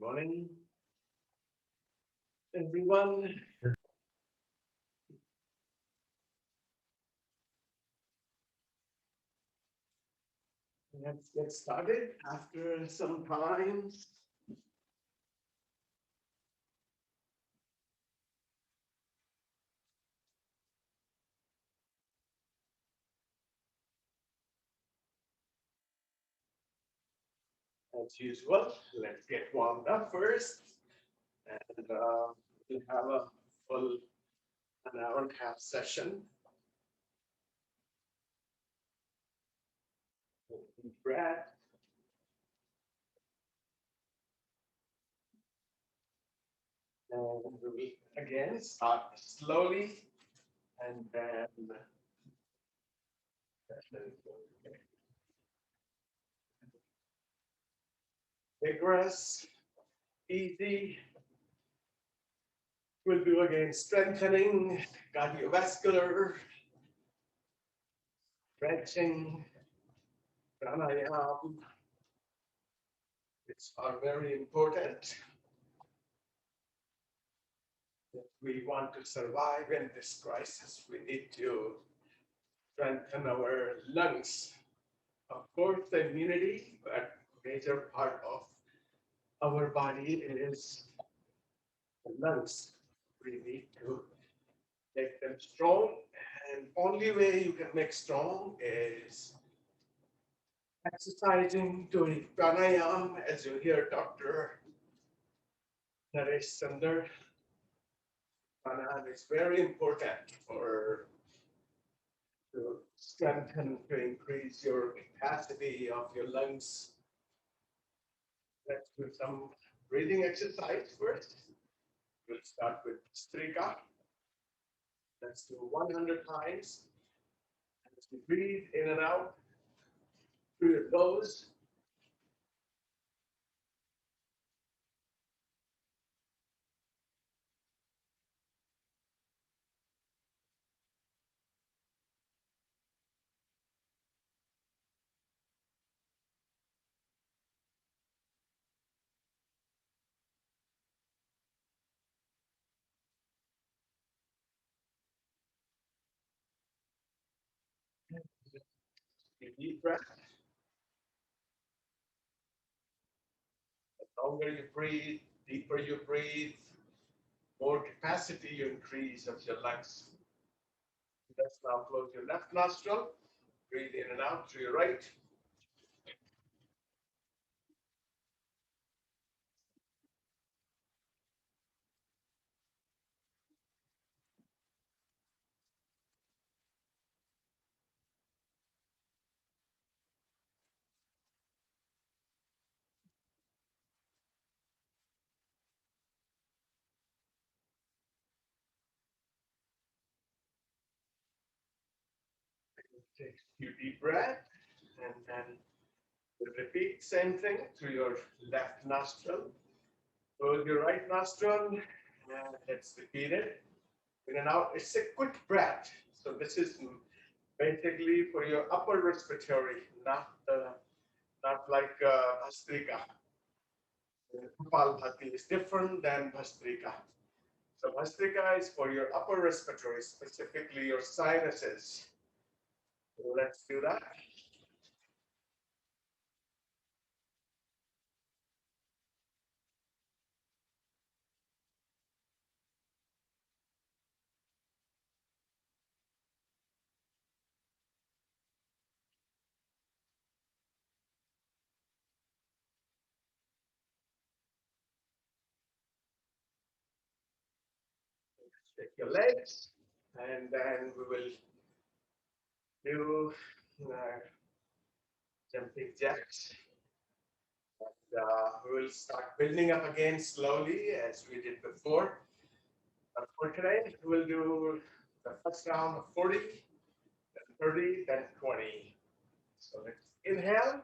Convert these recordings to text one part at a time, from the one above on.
Morning, everyone. Let's get started after some time. As usual, let's get warmed up first, and we'll have a full an hour and a half session. Deep breath, and we will again start slowly, and then vigorous, easy. We'll do again strengthening, cardiovascular, stretching, pranayama, which are very important if we want to survive in this crisis. We need to strengthen our lungs. Of course, the immunity, but a major part of our body is the lungs. We need to make them strong, and only way you can make strong is exercising, doing pranayama, as you hear Dr. Naresh Sundar. Pranayama is very important for to strengthen, to increase your capacity of your lungs. Let's do some breathing exercise first. We'll start with Strika. Let's do 100 times. As you breathe in and out through your nose. Deep breath. The longer you breathe, deeper you breathe, more capacity you increase of your lungs. Let's now close your left nostril. Breathe in and out through your right. Take a few deep breaths, and then we'll repeat same thing through your left nostril. Close your right nostril, and let's repeat it. In and out. It's a quick breath. So this is basically for your upper respiratory, not like Bhastrika. Kapalbhati is different than Bhastrika. So Bhastrika is for your upper respiratory, specifically your sinuses. So let's do that. Take your legs, and then we will do jumping jacks. And we will start building up again slowly as we did before. But for today, we'll do the first round of 40, then 30, then 20. So let's inhale,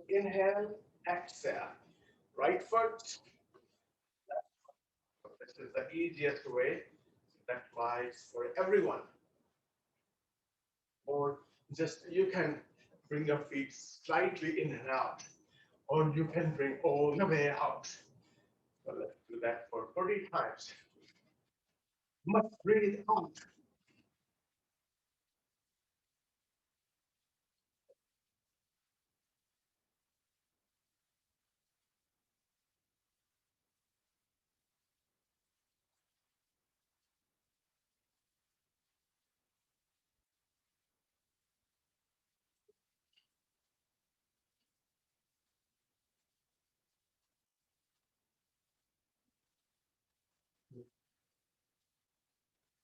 inhale, exhale. Right foot, left foot. This is the easiest way. That applies for everyone. Or just you can bring your feet slightly in and out. or you can bring all the way out. So let's do that for 40 times. Must breathe out.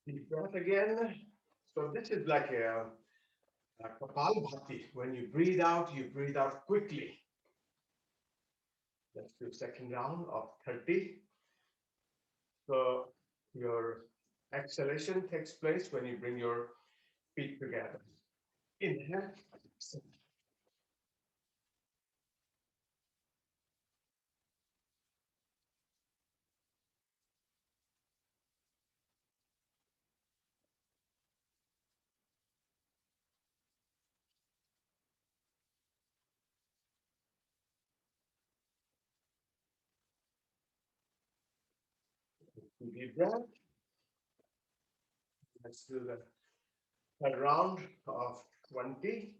Deep breath again. So this is like a Kapalabhati. When you breathe out quickly. Let's do second round of 30. So your exhalation takes place when you bring your feet together. Inhale. Deep breath. Let's do the third round of 20.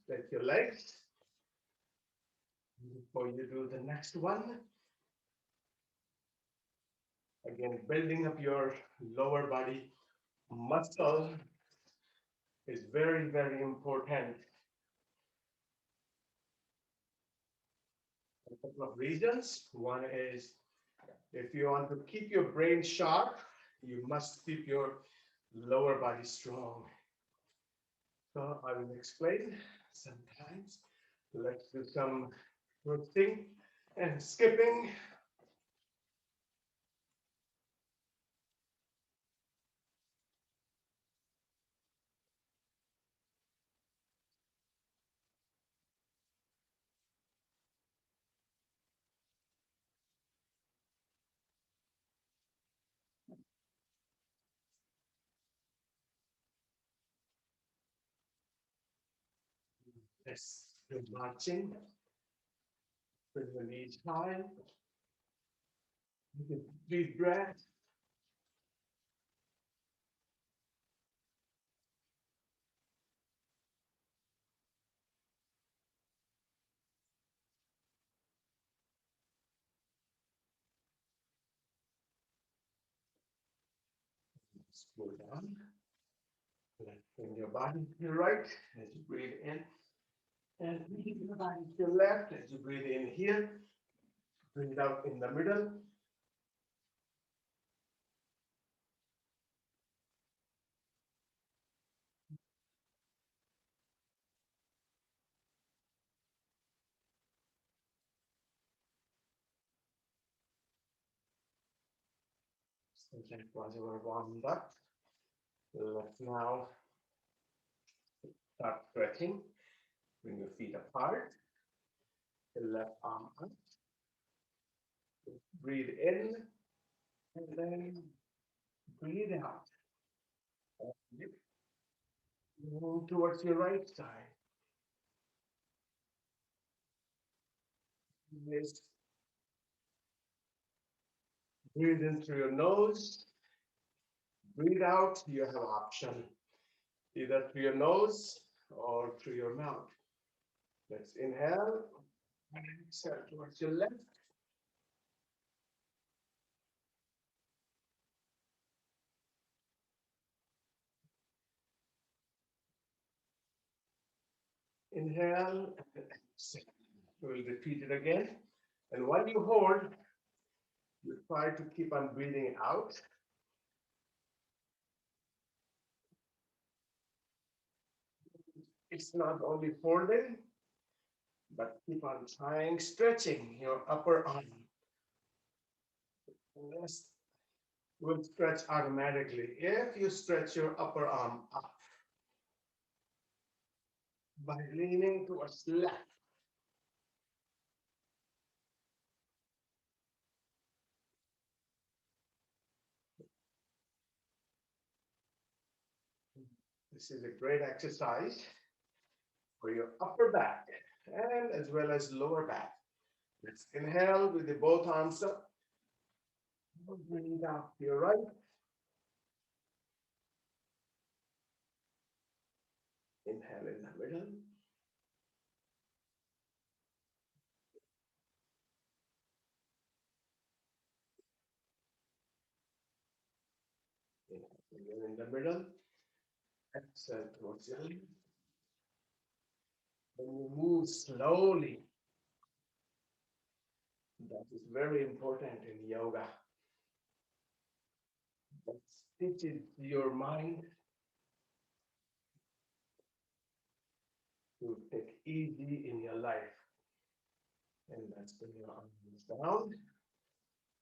Stretch your legs before you do the next one. Again, building up your lower body muscle is very, very important. A couple of reasons. One is if you want to keep your brain sharp, you must keep your lower body strong. So I will explain sometimes. Let's do some twisting and skipping. Let's do marching. Bring the knees high. Deep breath. Slow down. Let's bring your body to your right as you breathe in. And bring your body to your left as you breathe in here. Breathe out in the middle. So that was our warmed up. Let's now start stretching. Bring your feet apart. The left arm up. Breathe in and then breathe out. Move towards your right side. Yes. Breathe in through your nose. Breathe out. You have option either through your nose or through your mouth. Let's inhale and exhale towards your left. Inhale and exhale. We'll repeat it again. And while you hold, you try to keep on breathing out. It's not only holding, but keep on trying stretching your upper arm. Yes, will stretch automatically if you stretch your upper arm up. by leaning towards left. This is a great exercise for your upper back and as well as lower back. Let's inhale with the both arms up. Breathe out to your right. Inhale in the middle. Inhale in the middle. Exhale towards your left. Then you move slowly. That is very important in yoga. That teaches your mind to take easy in your life. And that's when your arms down.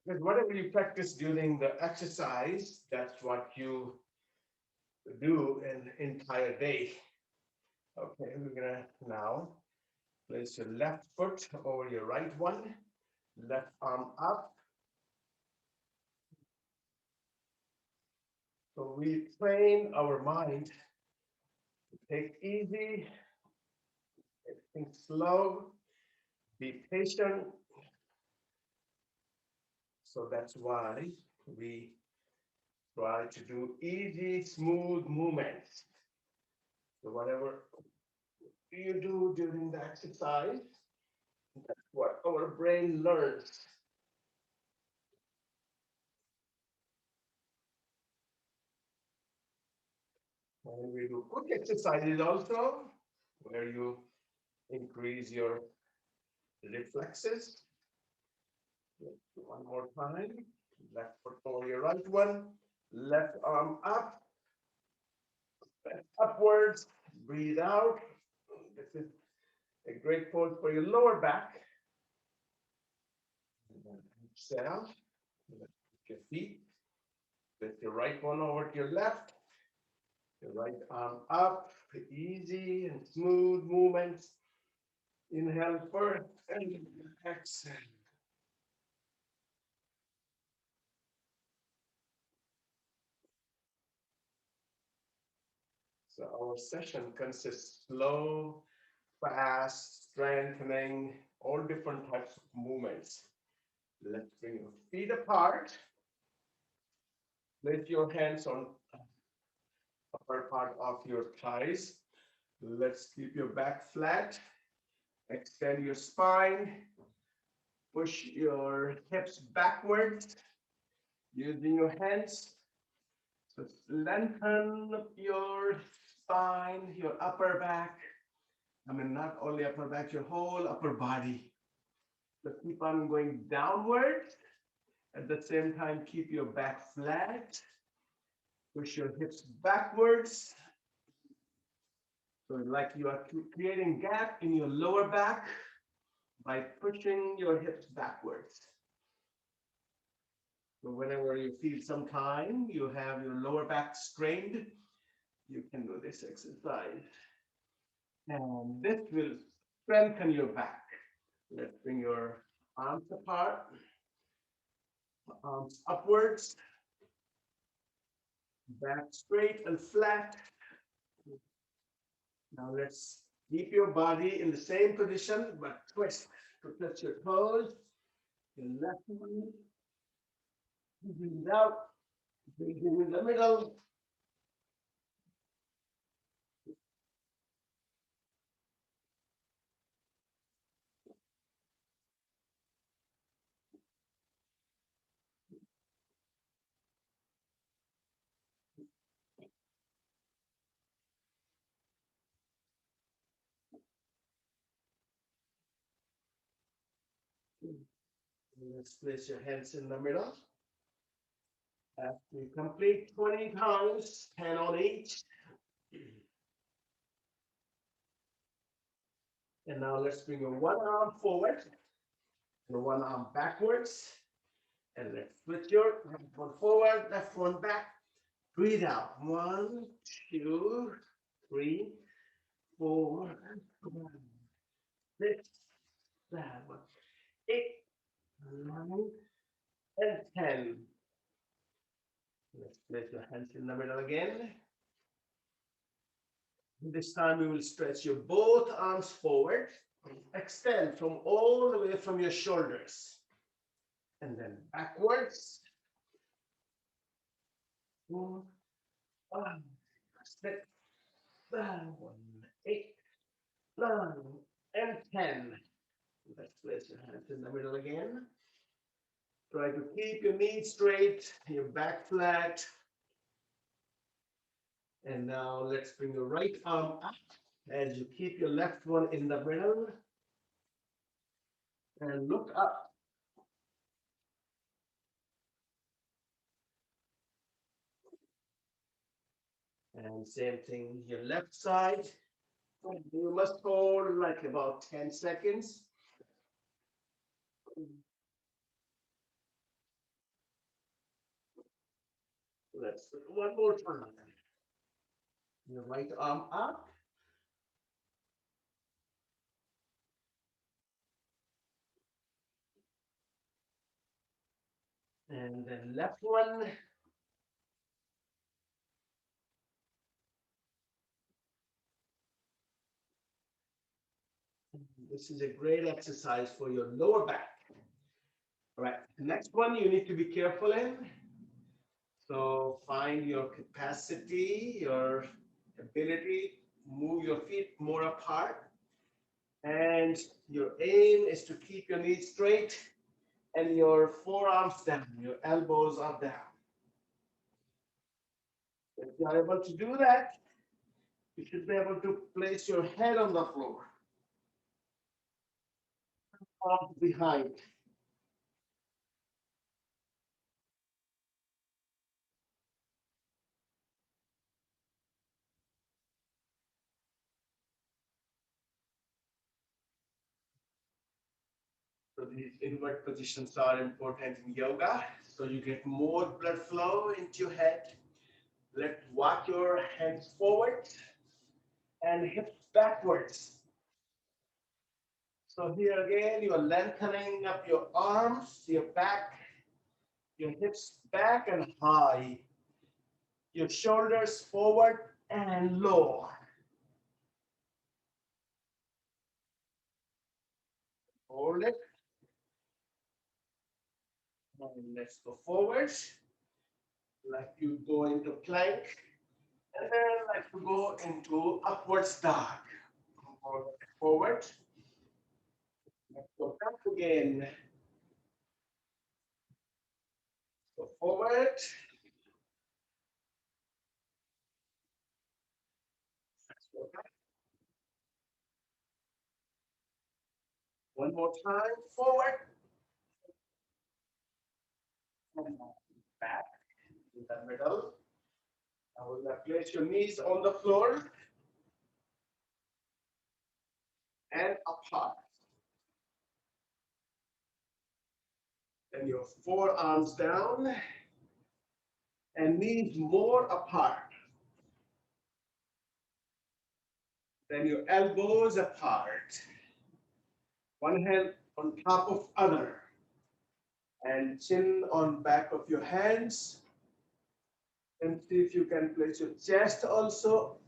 Because whatever you practice during the exercise, that's what you do an entire day. Okay, we're gonna now place your left foot over your right one, left arm up. So we train our mind to take easy, take things slow, be patient. So that's why we try to do easy, smooth movements. So whatever you do during the exercise, that's what our brain learns. And we do quick exercises also, where you increase your reflexes. One more time. Left foot over your right one. Left arm up. Upwards. Breathe out. This is a great pose for your lower back. And then exhale. Lift your feet. Lift your right one over to your left. Your right arm up. Easy and smooth movements. Inhale first and exhale. So our session consists slow, fast, strengthening, all different types of movements. Let's bring your feet apart. Place your hands on upper part of your thighs. Let's keep your back flat. Extend your spine. Push your hips backwards using your hands. So lengthen your spine, your upper back. I mean, not only upper back, your whole upper body. So keep on going downward. At the same time, keep your back flat. Push your hips backwards. So like you are creating gap in your lower back by pushing your hips backwards. So whenever you feel sometime you have your lower back strained, you can do this exercise. And this will strengthen your back. Let's bring your arms apart, arms upwards, back straight and flat. Now let's keep your body in the same position, but twist to touch your toes. Your left one, breathe out, breathe in the middle. Let's place your hands in the middle. After you complete 20 times, 10 on each. And now let's bring your one arm forward and one arm backwards. And let's switch your right one forward, left one back. Breathe out. 1, 2, 3, 4, 6, 7, 8, 9, and 10. Let's place your hands in the middle again. This time we will stretch your both arms forward. Extend from all the way from your shoulders. And then backwards. 4, 5, 6, 7, 8, 9, and 10. Let's place your hands in the middle again. Try to keep your knees straight, your back flat. And now let's bring your right arm up as you keep your left one in the middle. And look up. And same thing, your left side. You must hold like about 10 seconds. Let's do one more time. Your right arm up. And then left one. This is a great exercise for your lower back. All right, the next one you need to be careful in. So find your capacity, your ability, move your feet more apart. And your aim is to keep your knees straight and your forearms down, your elbows are down. If you are able to do that, you should be able to place your head on the floor, arms behind. So these inward positions are important in yoga. So you get more blood flow into your head. Let's walk your hands forward and hips backwards. So here again, you are lengthening up your arms, your back, your hips back and high. Your shoulders forward and low. Hold it. And let's go forward. Like you go into plank. And then like you go into upwards dog. Forward. Let's go back again. Go forward. Let's go back. One more time. Forward. And back in the middle. I will place your knees on the floor and apart. Then your forearms down and knees more apart. Then your elbows apart. One hand on top of other. And chin on back of your hands. And see if you can place your chest also.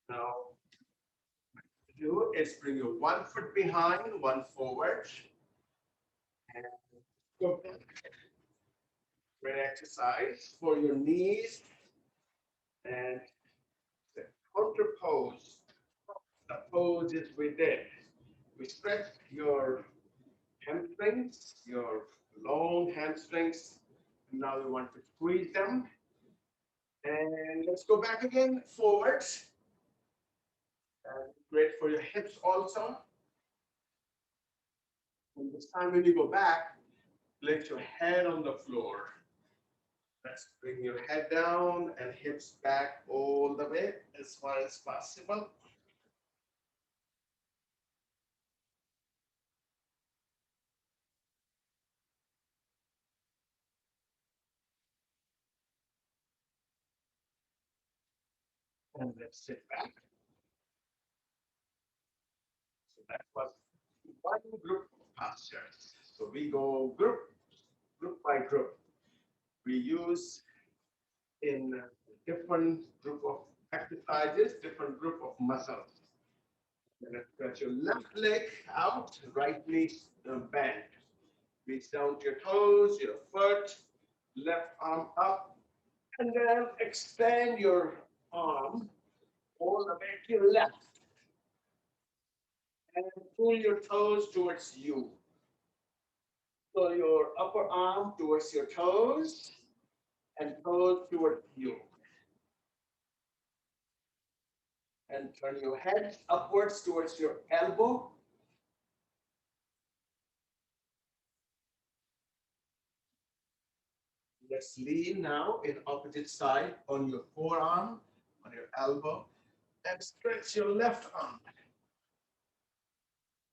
Now, do is bring your 1 foot behind, 1 forward. And go back. Great exercise for your knees. And the counter pose. The poses we did. We stretch your hamstrings, your long hamstrings. And now we want to squeeze them. And let's go back again, forward. And great for your hips also. And this time when you go back, Place your head on the floor. Let's bring your head down and hips back all the way as far as possible. And let's sit back. So that was one group of postures. So we go group by group. We use in different group of exercises, different group of muscles. And let's stretch your left leg out, right knee bend. Reach down to your toes, your foot, left arm up, and then extend your arm all the way to your left. And pull your toes towards you. So your upper arm towards your toes and toes towards you. And turn your head upwards towards your elbow. Let's lean now in opposite side on your forearm, on your elbow, and stretch your left arm.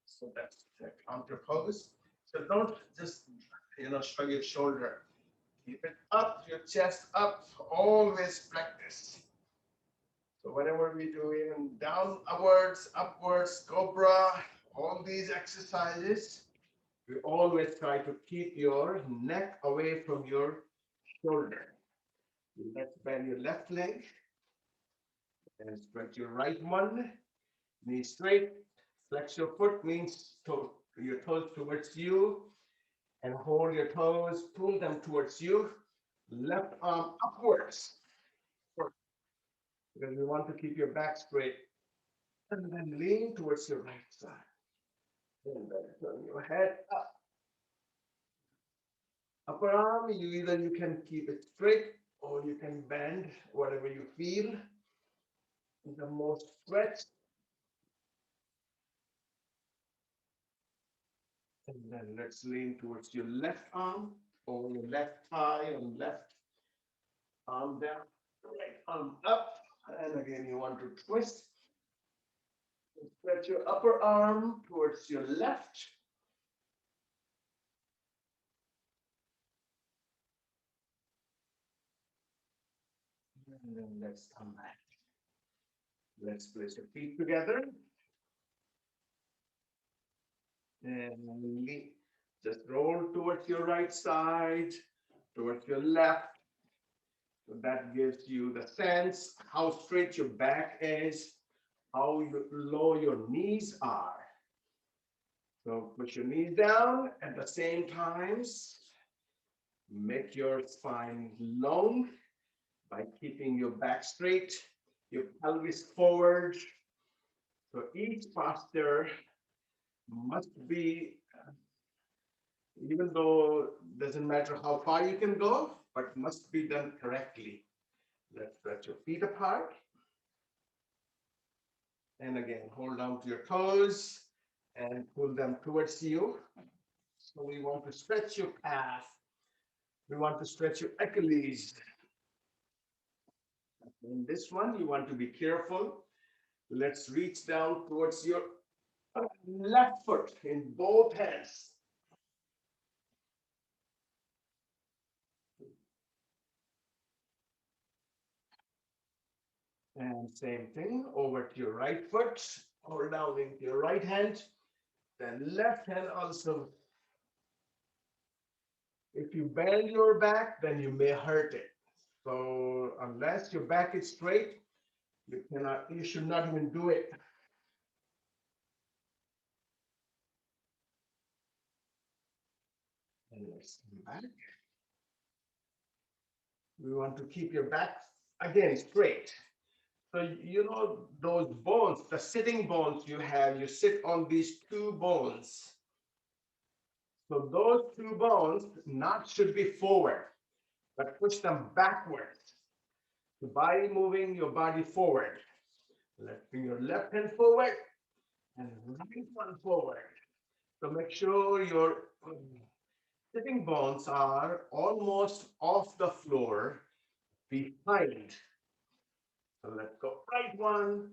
So that's the counter pose. So don't just, shrug your shoulder. Keep it up, your chest up, always practice. So whatever we do, even downwards, upwards, Cobra, all these exercises, we always try to keep your neck away from your shoulder. Let's bend your left leg and stretch your right one. Knee straight. Flex your foot means your toes towards you and hold your toes, pull them towards you. Left arm upwards because you want to keep your back straight. And then lean towards your right side. And then turn your head up. Upper arm, you can keep it straight or you can bend whatever you feel. The most stretched. And then let's lean towards your left arm or your left thigh and left arm down, right arm up. And again, you want to twist. Stretch your upper arm towards your left. And then let's come back. Let's place your feet together. And just roll towards your right side, towards your left. So that gives you the sense how straight your back is, how low your knees are. So push your knees down at the same times. Make your spine long by keeping your back straight, your pelvis forward. So each posture must be, even though it doesn't matter how far you can go, but must be done correctly. Let's stretch your feet apart. And again, hold down to your toes and pull them towards you. So we want to stretch your calf. We want to stretch your Achilles. In this one, you want to be careful. Let's reach down towards your left foot in both hands. And same thing, over to your right foot, hold down into your right hand, then left hand also. If you bend your back, then you may hurt it. So unless your back is straight, you should not even do it. And let's come back. We want to keep your back again straight. So those bones, the sitting bones you have, you sit on these two bones. So those two bones not should be forward, but push them backwards. So by moving your body forward, let's bring your left hand forward and right one forward. So make sure your Sitting bones are almost off the floor behind. So let's go. Right one.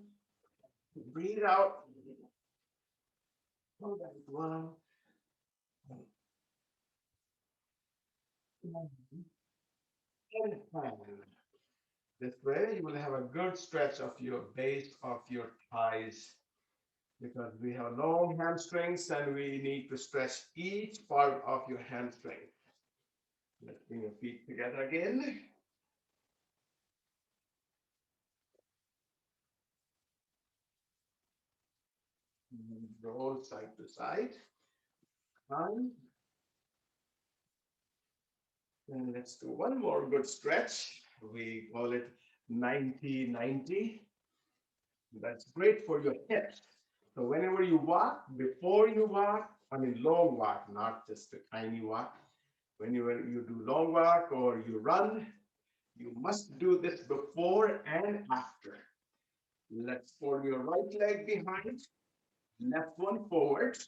Breathe out. Hold that one. And hand. This way, you will have a good stretch of your base of your thighs because we have long hamstrings and we need to stretch each part of your hamstring. Let's bring your feet together again. Roll side to side. And let's do one more good stretch. We call it 90-90. That's great for your hips. So whenever you walk, before you walk, I mean long walk, not just a tiny walk. When you do long walk or you run, you must do this before and after. Let's fold your right leg behind, left one forward.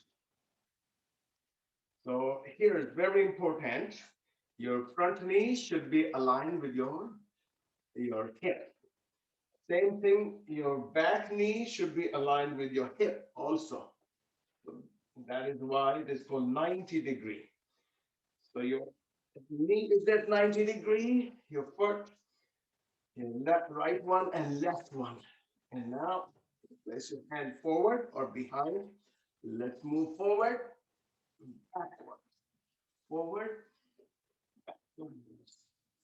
So here is very important. Your front knee should be aligned with your hip. Same thing, your back knee should be aligned with your hip also. So that is why it is called 90-degree. So your knee is at 90-degree, your foot, your left, right one and left one. And now place your hand forward or behind. Let's move forward, backward, forward,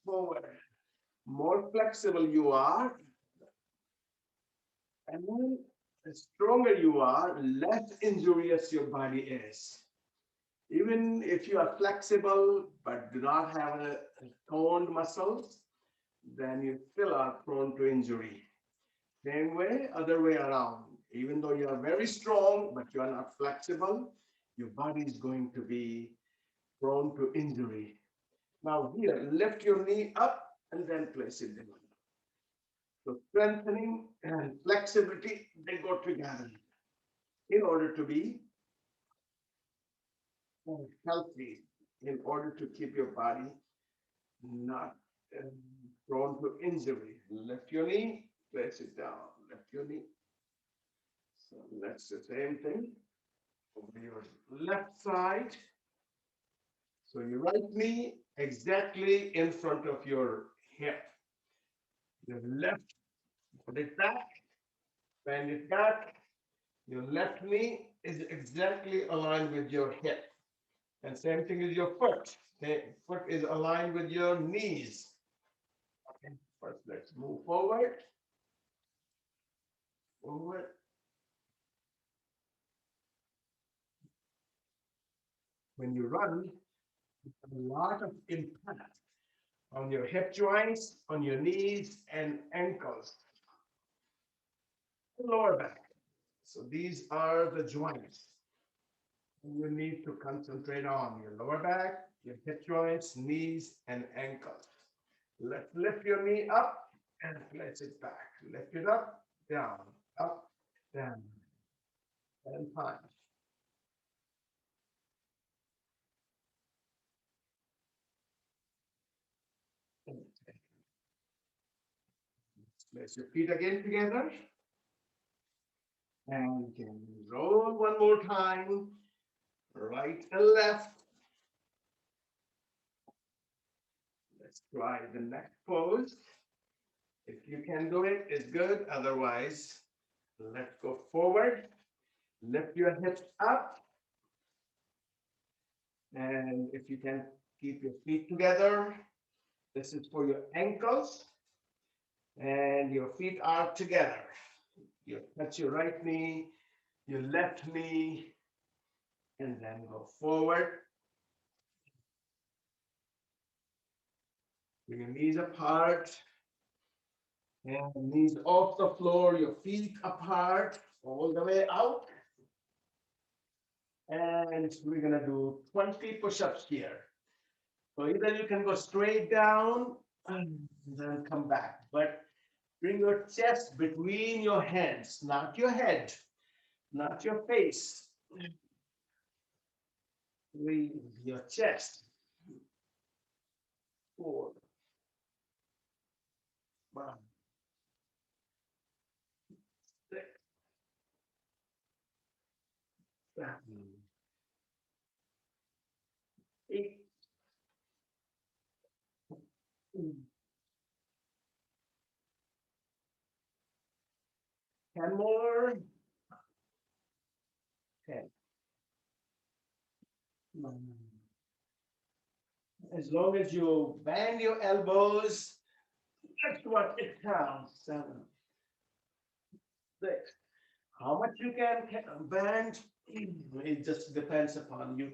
forward. More flexible you are, and then the stronger you are, less injurious your body is. Even if you are flexible but do not have a toned muscles, then you still are prone to injury. Same way, other way around. Even though you are very strong, but you are not flexible, your body is going to be prone to injury. Now here, lift your knee up and then place it down. So strengthening and flexibility, they go together in order to be healthy, in order to keep your body not prone to injury. Lift your knee, place it down. Lift your knee. So that's the same thing over your left side. So your right knee exactly in front of your hip. Your left, put it back, bend it back. Your left knee is exactly aligned with your hip. And same thing with your foot. The foot is aligned with your knees. Okay, first let's move forward. Forward. When you run, you have a lot of impact on your hip joints, on your knees and ankles, and lower back. So these are the joints you need to concentrate on: your lower back, your hip joints, knees, and ankles. Let's lift your knee up and place it back. Lift it up, down, down, and punch. Place your feet again together. And you can roll one more time, right and left. Let's try the next pose. If you can do it, it's good. Otherwise, let's go forward. Lift your hips up. And if you can keep your feet together, this is for your ankles. And your feet are together. You touch your right knee, your left knee, and then go forward. Bring your knees apart. And knees off the floor, your feet apart, all the way out. And we're gonna do 20 push-ups here. So either you can go straight down and then come back, but bring your chest between your hands, not your head, not your face. Your chest. 4, 5, 6, 7, 8, 10 more. 10. As long as you bend your elbows, that's what it counts. 7, 6. How much you can bend, it just depends upon you.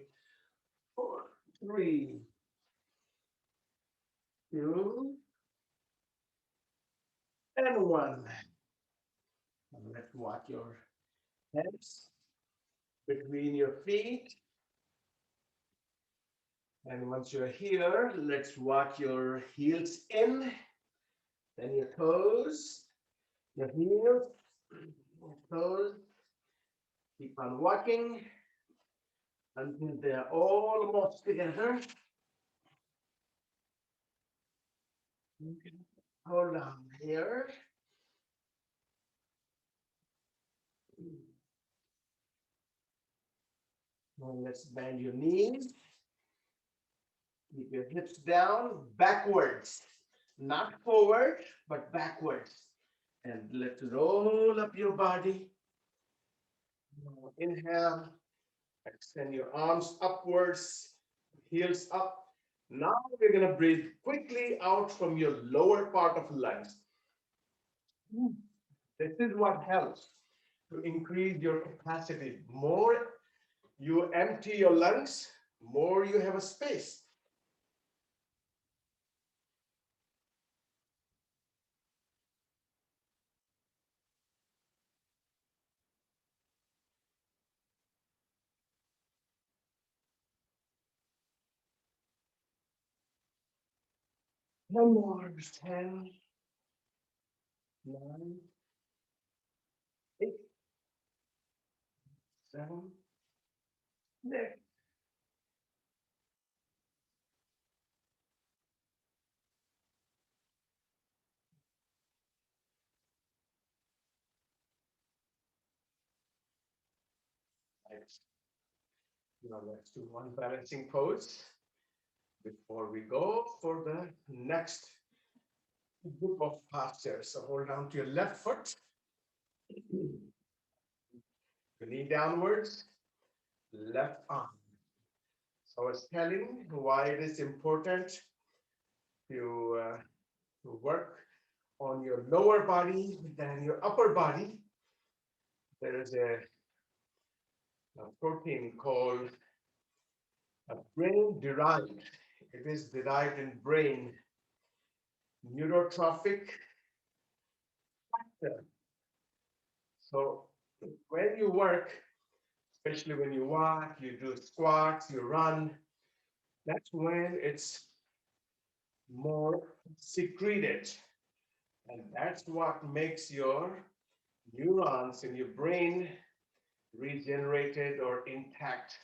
4, 3, 2, and 1. And let's walk your hands between your feet. And once you're here, let's walk your heels in, then your toes, your heels, your toes. Keep on walking until they're almost together. Hold on here. Now let's bend your knees. Keep your hips down, backwards. Not forward, but backwards. And let's roll up your body. Now inhale. Extend your arms upwards, heels up. Now we're going to breathe quickly out from your lower part of lungs. This is what helps to increase your capacity. More you empty your lungs, more you have a space. One more. 10, 9, 8, 7, 6. Now let's do one balancing pose before we go for the next group of postures. So hold down to your left foot, your knee downwards, left arm. So I was telling why it is important to work on your lower body than your upper body. There is a protein called a brain derived. It is derived in brain neurotrophic factor. So when you work, especially when you walk, you do squats, you run, that's when it's more secreted. And that's what makes your neurons in your brain regenerated or intact,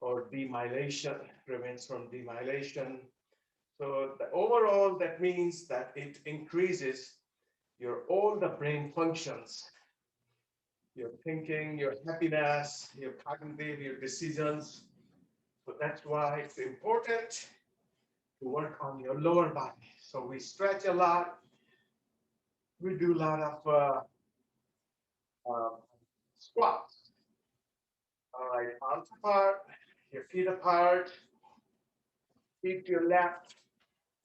or demyelination, prevents from demyelination. So overall, that means that it increases all the brain functions, your thinking, your happiness, your cognitive, your decisions. So that's why it's important to work on your lower body. So we stretch a lot. We do a lot of squats. All right, arms apart, your feet apart, feet to your left,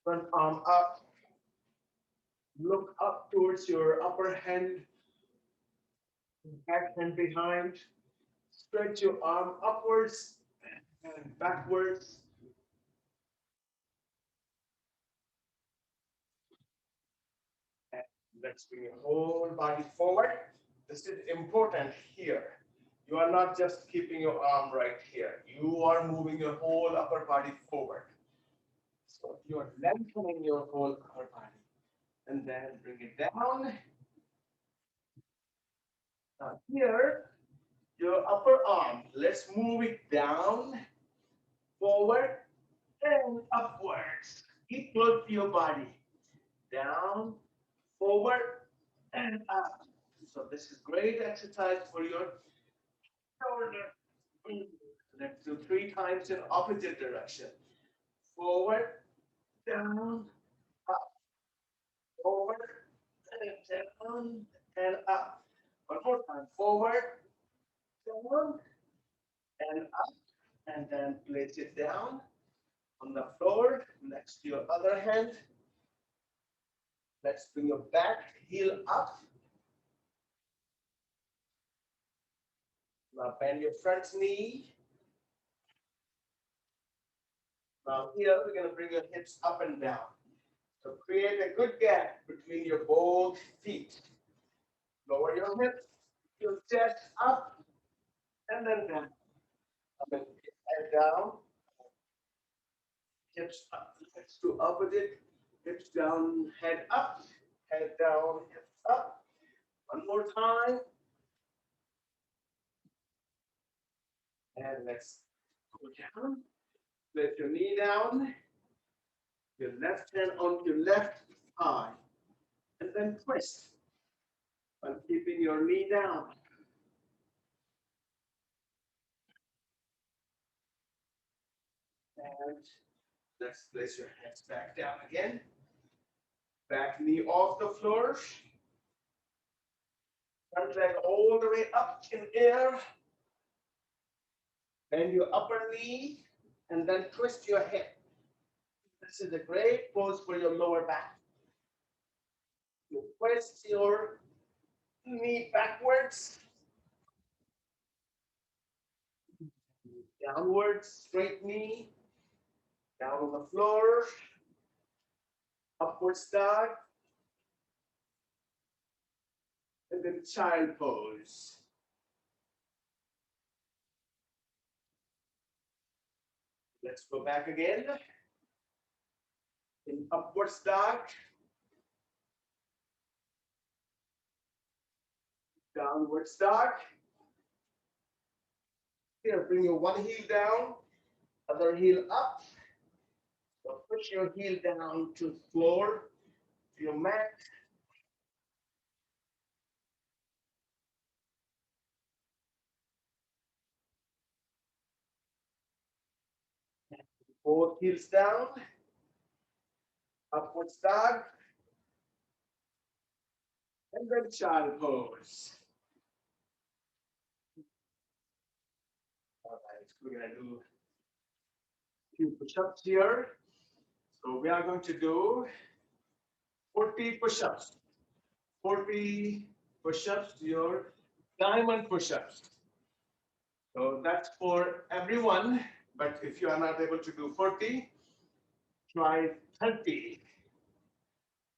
front arm up. Look up towards your upper hand, back hand behind. Stretch your arm upwards and backwards. And let's bring your whole body forward. This is important here. You are not just keeping your arm right here. You are moving your whole upper body forward. So you are lengthening your whole upper body. And then bring it down. Now here, your upper arm, let's move it down, forward, and upwards. keep close to your body. Down, forward, and up. So this is great exercise for your shoulder. Let's do 3 times in opposite direction. Forward, down, up, forward, and down, and up. One more time. Forward, down, and up. And then place it down on the floor next to your other hand. Let's bring your back heel up. Now bend your front knee. Now here we're going to bring your hips up and down. So create a good gap between your both feet. Lower your hips, your chest up, and then down. And then head down, hips up. Let's do opposite. Hips down, head up, head down, hips up. One more time. And let's go down. Let your knee down. Your left hand on your left thigh. And then twist. And keeping your knee down. And let's place your hands back down again. Back knee off the floor. Front leg all the way up in air. Bend your upper knee and then twist your hip. This is a great pose for your lower back. You twist your knee backwards. Downwards, straight knee. Down on the floor. Upward dog. And then child pose. Let's go back again. In upward dog. Downward dog. Here, bring your one heel down, other heel up. So push your heel down to the floor, to your mat. Both heels down, upward dog, and then child pose. All right, we're gonna do a few push-ups here. So we are going to do 40 push-ups. 40 push-ups, your diamond push-ups. So that's for everyone, but if you are not able to do 40, try 30.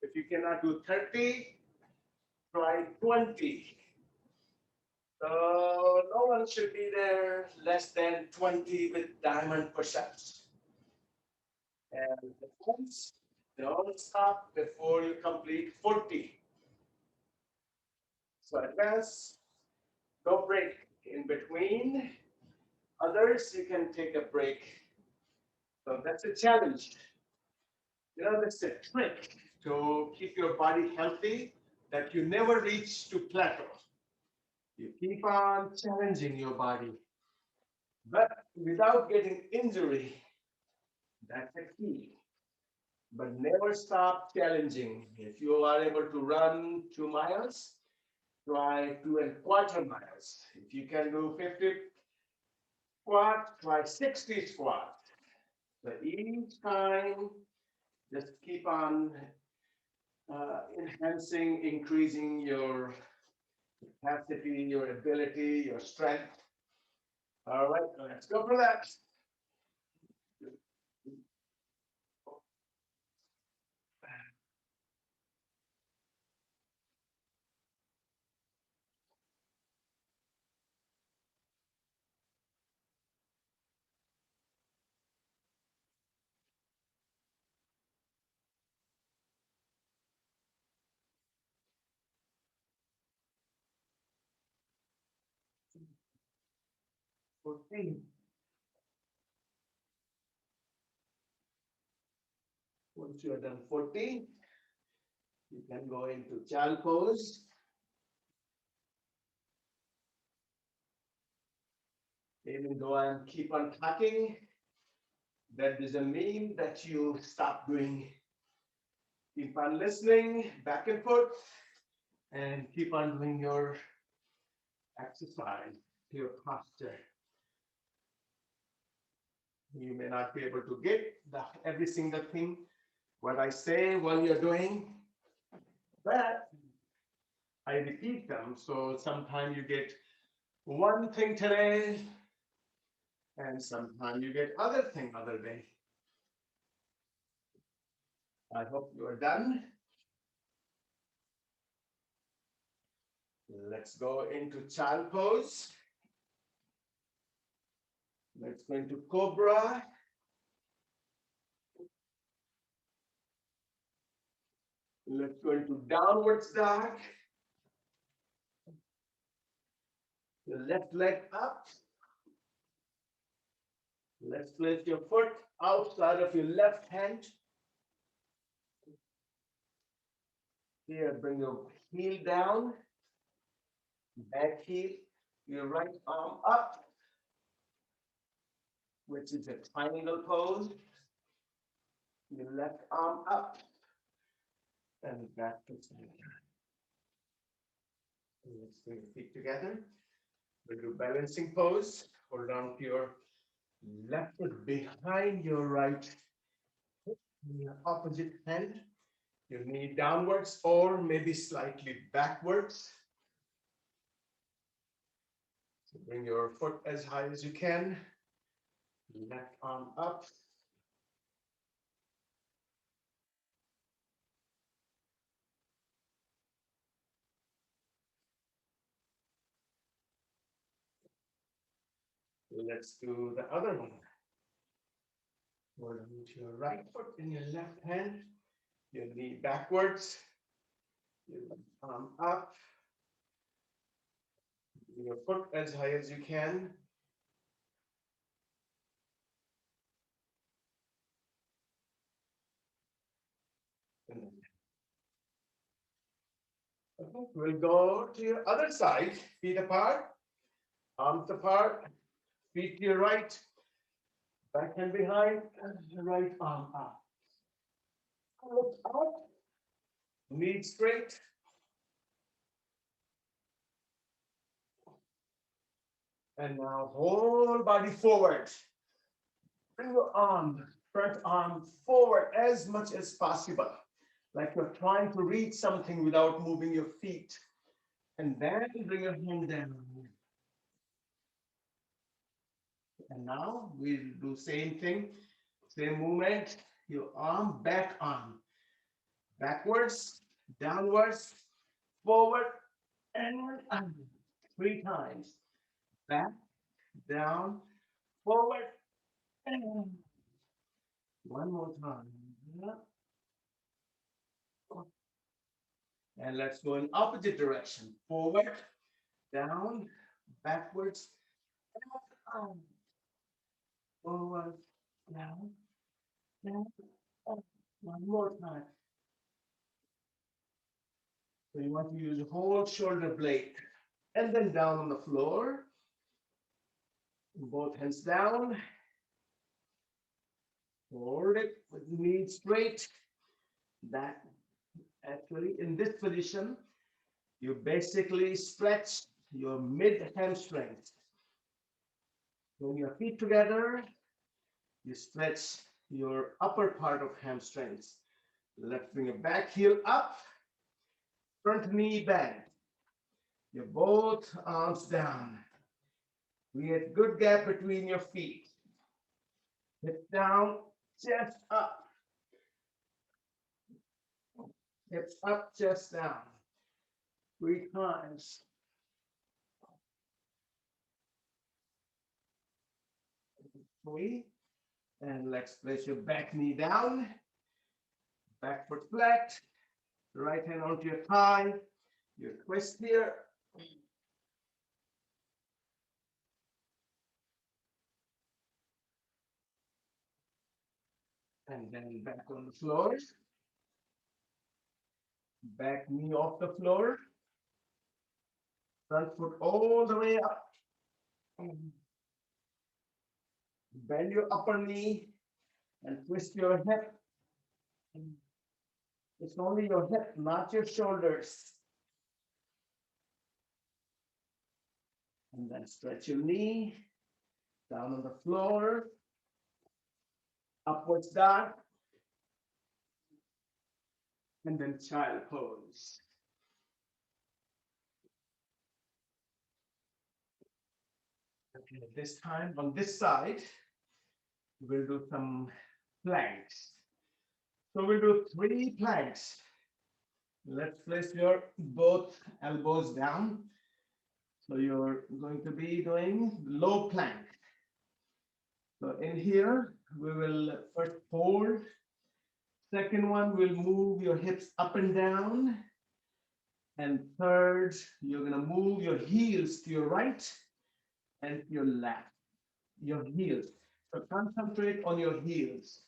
If you cannot do 30, try 20. So no one should be there less than 20 with diamond push-ups. And don't stop before you complete 40. So advance, no break in between. Others, you can take a break. So that's a challenge. You know, that's a trick to keep your body healthy, that you never reach to plateau. You keep on challenging your body, but without getting injury. That's the key. But never stop challenging. If you are able to run 2 miles, try 2.25 miles. If you can do 50 squats, try 60 squats. So each time, just keep on enhancing, increasing your capacity, your ability, your strength. All right, let's go for that. Once you are done 40, you can go into child pose. Even though I keep on talking, that doesn't mean that you stop doing. Keep on listening back and forth and keep on doing your exercise, your posture. You may not be able to get every single thing what I say while you're doing, but I repeat them. So sometimes you get one thing today, and sometimes you get other thing other day. I hope you are done. Let's go into child pose. Let's go into Cobra. Let's go into downwards dog. Your left leg up. Let's place your foot outside of your left hand. Here, bring your heel down. Back heel. Your right arm up, which is a triangle pose. Your left arm up and back to center. Let's bring your feet together. We'll do balancing pose. Hold on to your left foot behind your right hip, your opposite hand. Your knee downwards or maybe slightly backwards. So bring your foot as high as you can. Left arm up. Let's do the other one. Hold on to your right foot in your left hand. Your knee backwards. Your arm up. Your foot as high as you can. Okay, we'll go to your other side, feet apart, arms apart, feet to your right, back hand behind, and the right arm up. Look up, knee straight. And now whole body forward. Bring your arm, front arm forward as much as possible. Like you're trying to reach something without moving your feet. And then bring your hand down. And now we'll do same thing, same movement. Your arm, back arm. Backwards, downwards, forward, and up. 3 times. Back, down, forward, and one more time. And let's go in opposite direction. Forward, down, backwards, up. Forward, down, down, up. One more time. So you want to use the whole shoulder blade. And then down on the floor. Both hands down. Hold it with knees straight. That actually in this position, you basically stretch your mid hamstrings. When your feet together, you stretch your upper part of hamstrings. Let's bring your back heel up, front knee bend. Your both arms down. Create good gap between your feet. Hip down, chest up. Hips up, chest down. 3 times. Three. And let's place your back knee down. Back foot flat. Right hand onto your thigh. You twist here. And then back on the floor. Back knee off the floor. Front foot all the way up. Bend your upper knee and twist your hip. It's only your hip, not your shoulders. And then stretch your knee down on the floor. Upwards dog. And then child pose. Okay, this time on this side, we'll do some planks. So we'll do 3 planks. Let's place your both elbows down. So you're going to be doing low plank. So in here, we will first hold. Second one, we'll move your hips up and down. And third, you're gonna move your heels to your right and to your left. Your heels. So concentrate on your heels.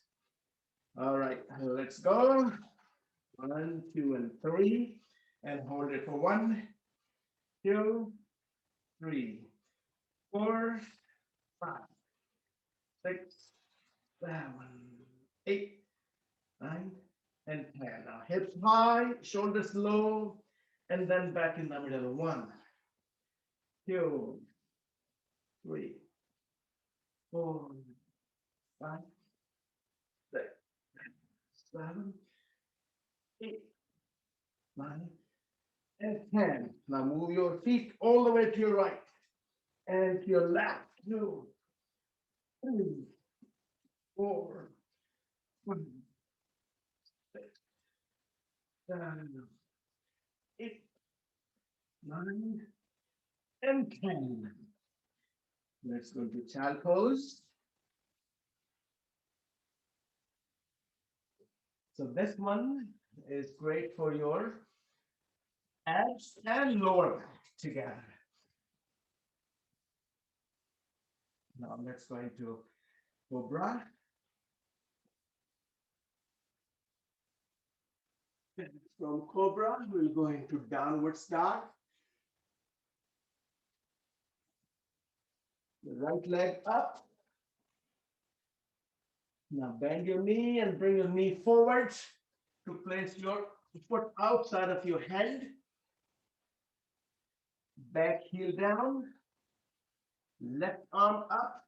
All right, let's go. 1, 2, and 3. And hold it for 1, 2, 3, 4, 5, 6, 7, 8, 9, and 10. Now hips high, shoulders low, and then back in the middle. 1, 2, 3, 4, 5, 6, 7, 8, 9, and 10. Now move your feet all the way to your right and to your left. 2, 3, 4, 5, 6, 7, 8, 9, and 10. Let's go to child pose. So this one is great for your abs and lower back together. Now let's go into Cobra. From Cobra, we'll go into downward dog. The right leg up. Now bend your knee and bring your knee forward to place your foot outside of your hand. Back heel down. Left arm up.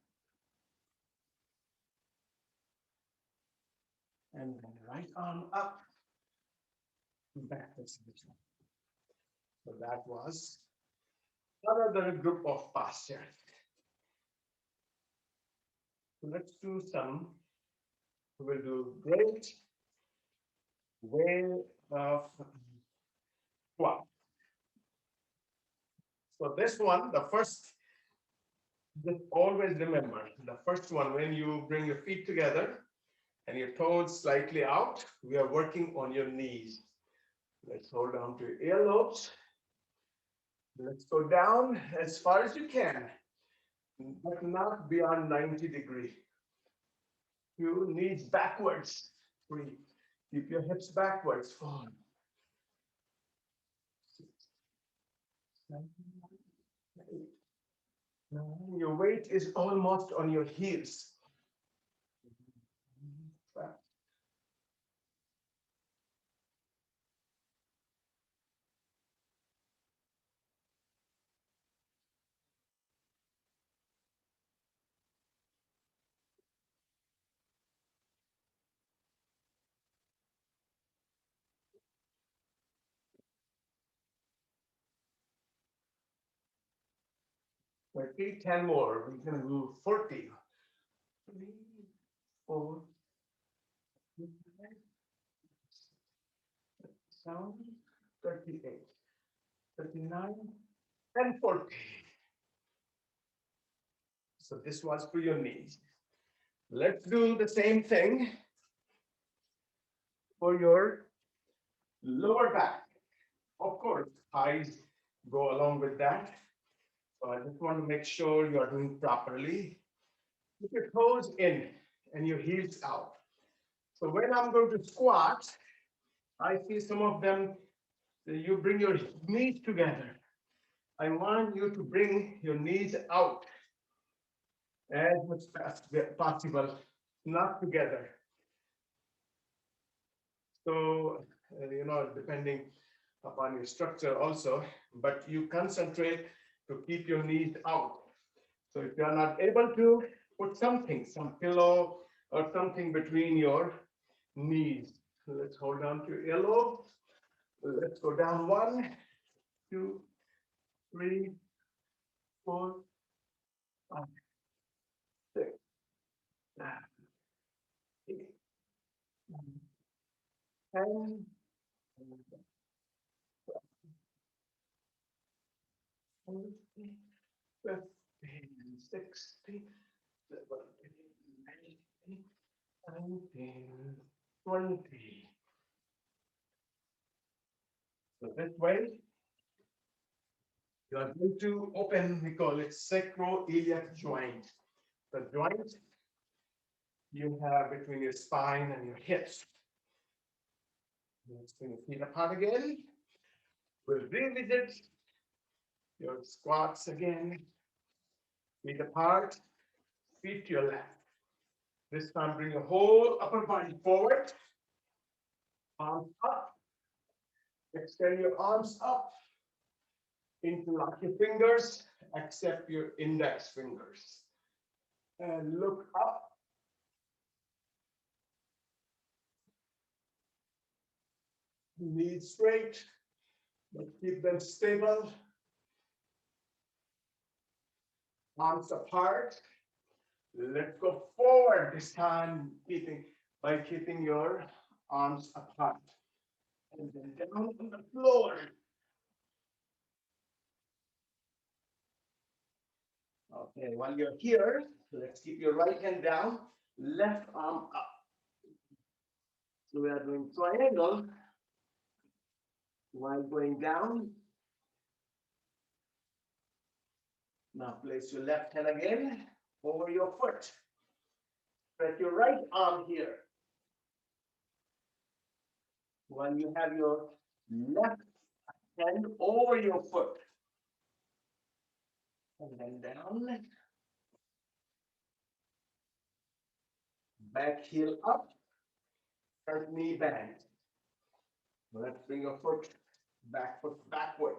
And then right arm up. Back position. So that was another group of postures. Let's do some. We'll do great way of squat. So this one, the first, just always remember, the first one, when you bring your feet together and your toes slightly out, we are working on your knees. Let's hold on to your earlobes. Let's go down as far as you can, but not beyond 90 degrees. 2, knees backwards. 3, keep your hips backwards. 4, 6, 7, 8, 9. Your weight is almost on your heels. 30, 10 more. We can do 40. 3, 4, 5, 7, 38, 39, and 40. So this was for your knees. Let's do the same thing for your lower back. Of course, thighs go along with that. So I just want to make sure you are doing properly. Keep your toes in and your heels out. So when I'm going to squat, I see some of them, you bring your knees together. I want you to bring your knees out as much as possible, not together. So, depending upon your structure also, but you concentrate to keep your knees out. So if you are not able to, put something, some pillow or something between your knees. Let's hold on to your elbow. Let's go down 1, 2, 3, 4, 5, 6, 7, 8, 9, 10, 11, 12, 13, 16, 17, 18, 19, 20. So this way, you are going to open, we call it sacroiliac joint. The joint you have between your spine and your hips. Let's bring your feet apart again. We'll revisit your squats again. Feet apart, feet to your left. This time bring your whole upper body forward. Arms up. Extend your arms up. Interlock your fingers, except your index fingers. And look up. Knees straight, but keep them stable. Arms apart. Let's go forward this time, by keeping your arms apart. And then down on the floor. Okay, while you're here, let's keep your right hand down, left arm up. So we are doing triangle while going down. Now place your left hand again over your foot. Press your right arm here. While you have your left hand over your foot. And then down. Back heel up. Front knee bend. Let's bring your foot backward.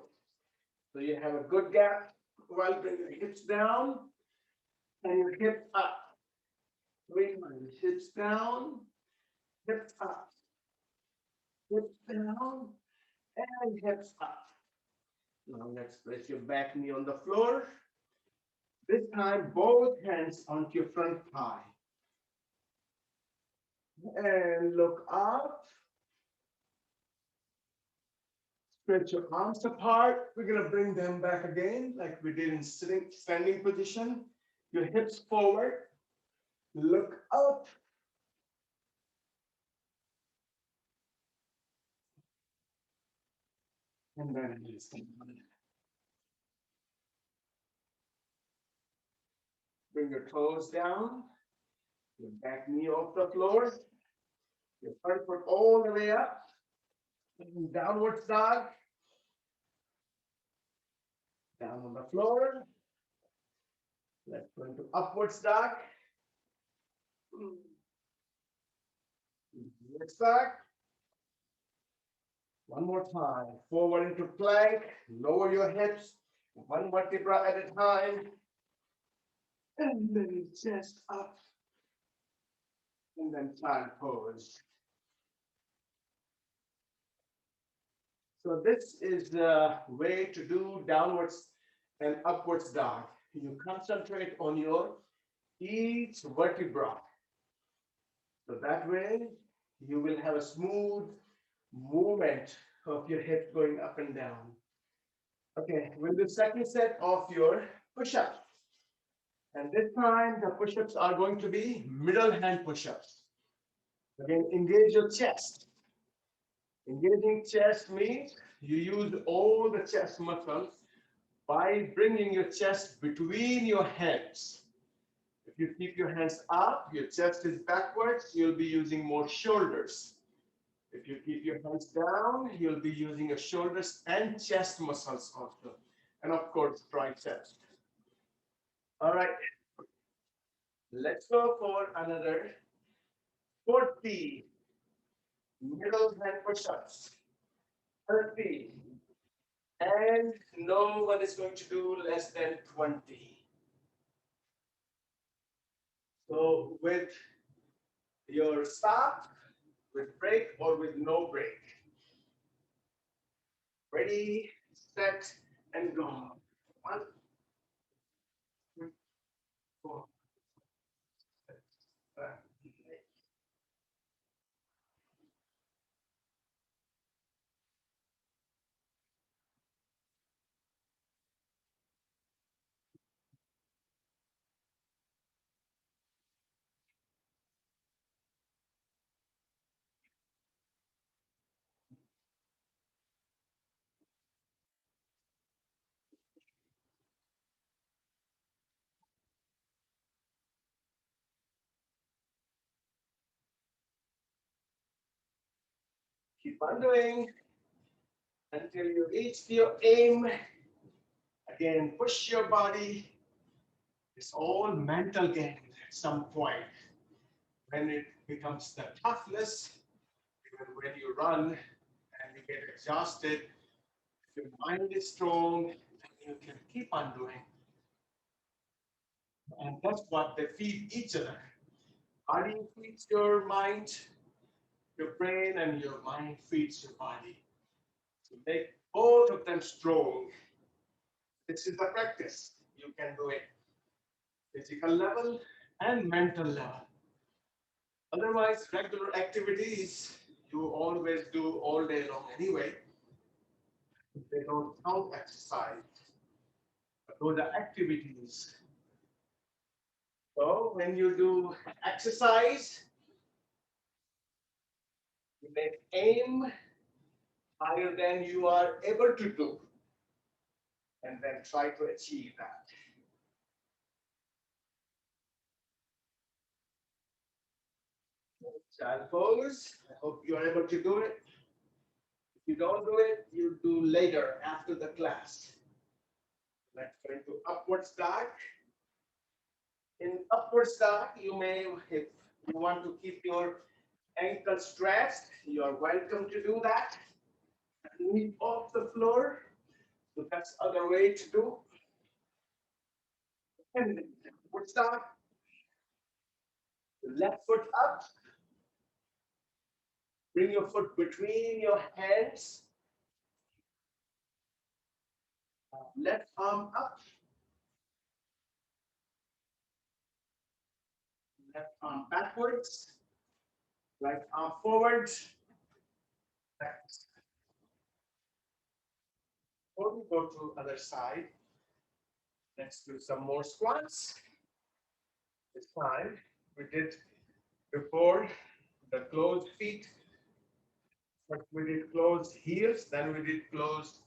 So you have a good gap while bring your hips down and your hips up. Bring my hips down, hips up, hips down, and hips up. Now let's place your back knee on the floor. This time, both hands onto your front thigh. And look up. Stretch your arms apart. We're going to bring them back again, like we did in standing position. Your hips forward. Look up. And then release them. Bring your toes down. Your back knee off the floor. Your front foot all the way up. Downward dog. Down on the floor. Let's go into upwards dog. Next back. One more time. Forward into plank. Lower your hips. One vertebra at a time. And then chest up. And then child pose. So this is the way to do downwards and upwards dog. You concentrate on your each vertebra. So that way you will have a smooth movement of your hips going up and down. Okay, we'll do second set of your push-ups. And this time the push-ups are going to be middle hand push-ups. Again, engage your chest. Engaging chest means you use all the chest muscles by bringing your chest between your hands. If you keep your hands up, your chest is backwards, you'll be using more shoulders. If you keep your hands down, you'll be using your shoulders and chest muscles also. And of course, triceps. All right, let's go for another 40 middle hand push-ups. 30. And no one is going to do less than 20. So with your stop, with break or with no break. Ready, set, and go. 1, 2, 4, 6, 7, 8. Keep on doing until you reach your aim. Again, push your body. It's all mental game at some point. When it becomes the toughness, even when you run and you get exhausted, if your mind is strong, then you can keep on doing. And that's what they feed each other. Body feeds your mind, your brain and your mind feeds your body. So make both of them strong. This is the practice. You can do it physical level and mental level. Otherwise, regular activities you always do all day long anyway. They don't count exercise. But those are activities. So when you do exercise, you make aim higher than you are able to do. And then try to achieve that. Child pose. I hope you are able to do it. If you don't do it, you do later after the class. Let's go into upward dog. In upward dog, you may, if you want to keep your ankle stretched, you are welcome to do that. Knee off the floor. So that's other way to do. And upward dog. Left foot up. Bring your foot between your hands. Left arm up. Left arm backwards. Right arm forward. Back. Before we go to other side, let's do some more squats. This time we did before the closed feet. First we did closed heels, then we did closed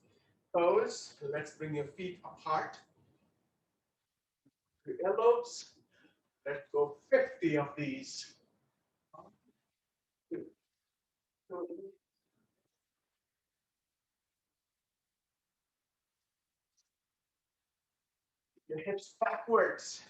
toes. So let's bring your feet apart. The elbows. Let's go 50 of these. 1, 2, 3. Your hips backwards.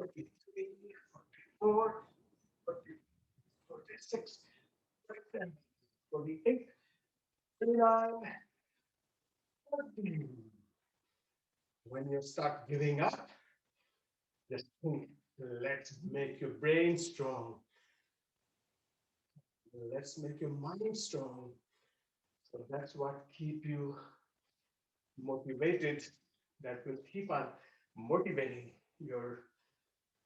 Okay, 44, 46, 47, 48, 49, 40. When you start giving up, just think, let's make your brain strong. Let's make your mind strong. So that's what keep you motivated. That will keep on motivating your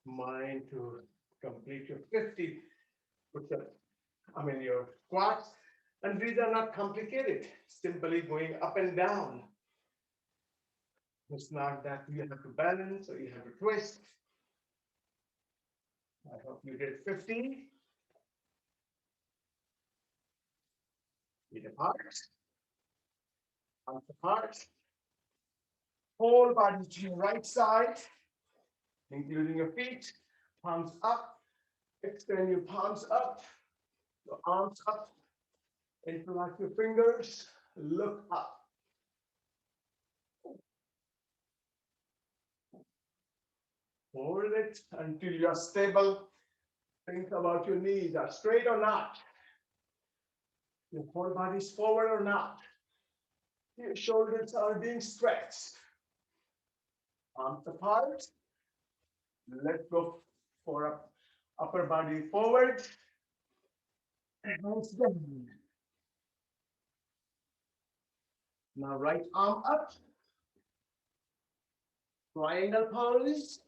mind to complete your 50 push-ups. I mean your squats. And these are not complicated. Simply going up and down. It's not that you have to balance or you have to twist. I hope you did 50. Feet apart, arms apart. Whole body to your right side, including your feet. Palms up. Extend your palms up. Your arms up. Interact your fingers. Look up. Hold it until you're stable. Think about your knees are straight or not. Your whole body is forward or not. Your shoulders are being stretched. Arms apart. Let's go for upper body forward. Hands down. Now right arm up. Triangle pose.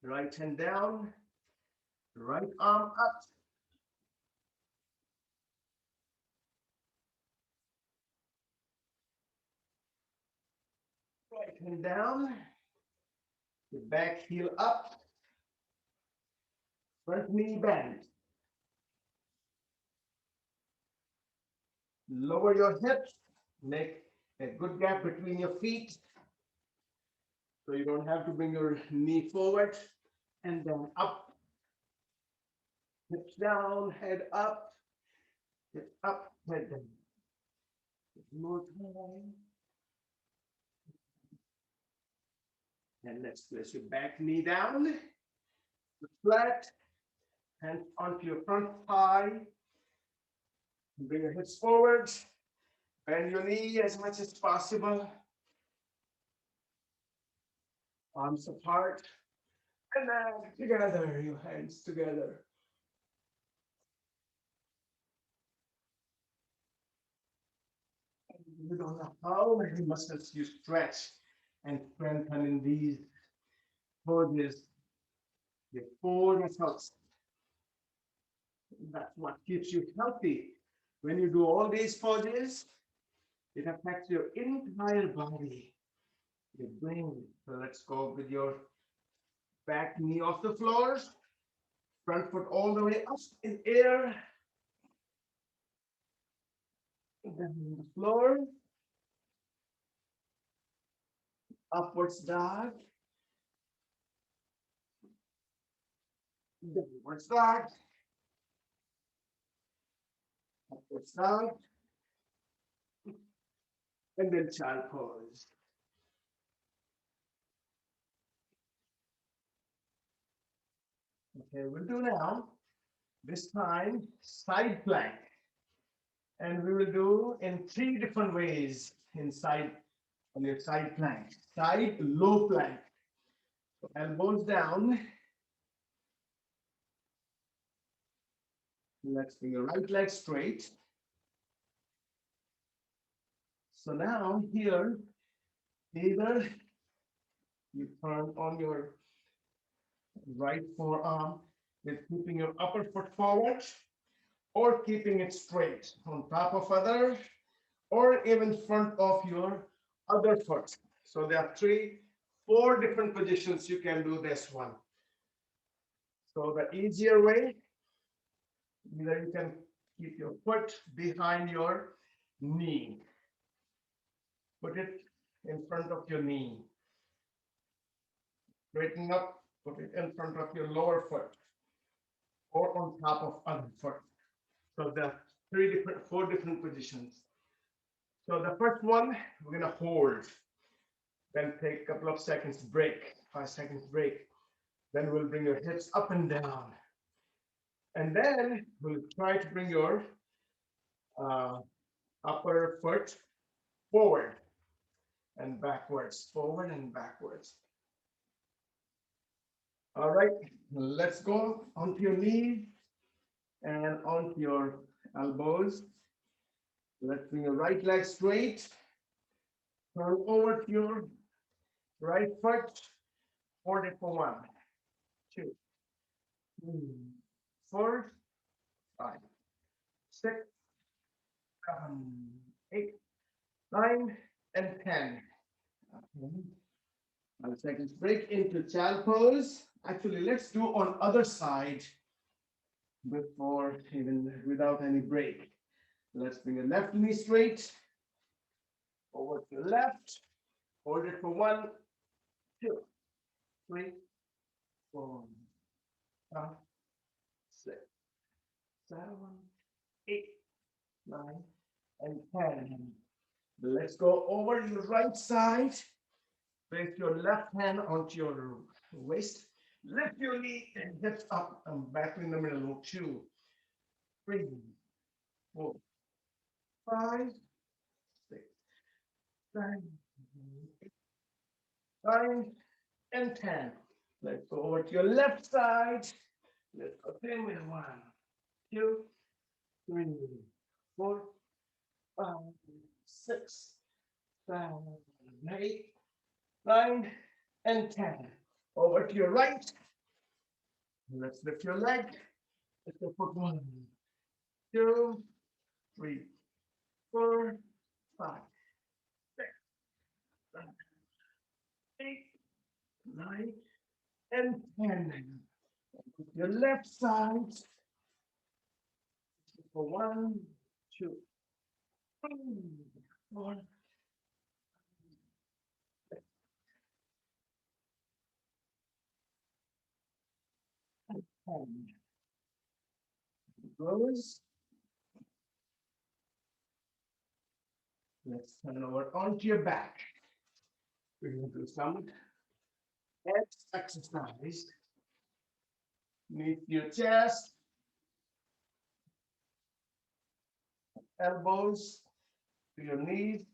Right hand down. Right arm up. Right hand down. The back heel up. Front knee bend. Lower your hips. Make a good gap between your feet. So you don't have to bring your knee forward. And then up. Hips down, head up. Hips up, head down. More time. And let's place your back knee down. Flat. Hands onto your front thigh. Bring your hips forward. Bend your knee as much as possible. Arms apart. And then together, your hands together. You don't know how many muscles you stretch and strengthen in these poses. Your core muscles. That's what keeps you healthy. When you do all these poses, it affects your entire body, your brain. So let's go with your back knee off the floor, front foot all the way up in air, down on the floor, upwards dog, downwards dog, upwards dog, and then child pose. Okay, we'll do now, this time, side plank. And we will do in 3 different ways inside on your side plank. Side low plank. So elbows down. Let's bring your right leg straight. So now here, either you turn on your right forearm with keeping your upper foot forward or keeping it straight on top of other or even front of your other foot. So there are 4 different positions you can do this one. So the easier way, either you can keep your foot behind your knee. Put it in front of your knee. Straighten up, put it in front of your lower foot or on top of other foot. So there are 4 different positions. So the first one, we're gonna hold. Then take a couple of seconds break, 5 seconds break. Then we'll bring your hips up and down. And then we'll try to bring your upper foot forward and backwards, forward and backwards. All right, let's go onto your knees. and onto your elbows. Let's bring your right leg straight. Turn over to your right foot. Hold it for 1, 2, 3, 4, 5, 6, 7, 8, 9, and 10. Okay. 5 seconds break into child pose. Actually, let's do on other side before even without any break. Let's bring the left knee straight. Over to the left. Hold it for 1, 2, 3, 4, 5, 6, 7, 8, 9, and 10. Let's go over your right side. Place your left hand onto your waist. Lift your knee and hips up and back in the middle. 2, 3, 4, 5, 6, 7, 8, 9, and 10. Let's go over to your left side. Let's go 10 with 1, 2, 3, 4, 5, 6, 7, 8, 9, and 10. Over to your right. Let's lift your leg. Let's go for 1, 2, 3, 4, 5, 6, 7, 8, 9, and 10. Your left side. For 1, 2, 3, 4, 6, 10. Goes. Let's turn over onto your back. We're going to do some exercise. Meet your chest, elbows to your knees,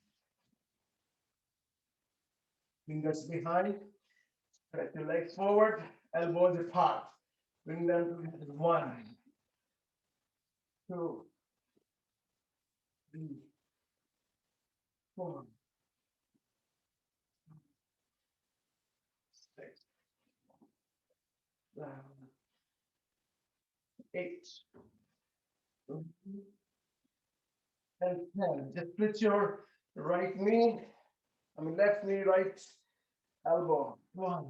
fingers behind, stretch your legs forward, elbows apart. Bring them together. 1, 2, 3, 4, 6, 7, 8, and 10. Just put your right knee, left knee, right elbow. 1,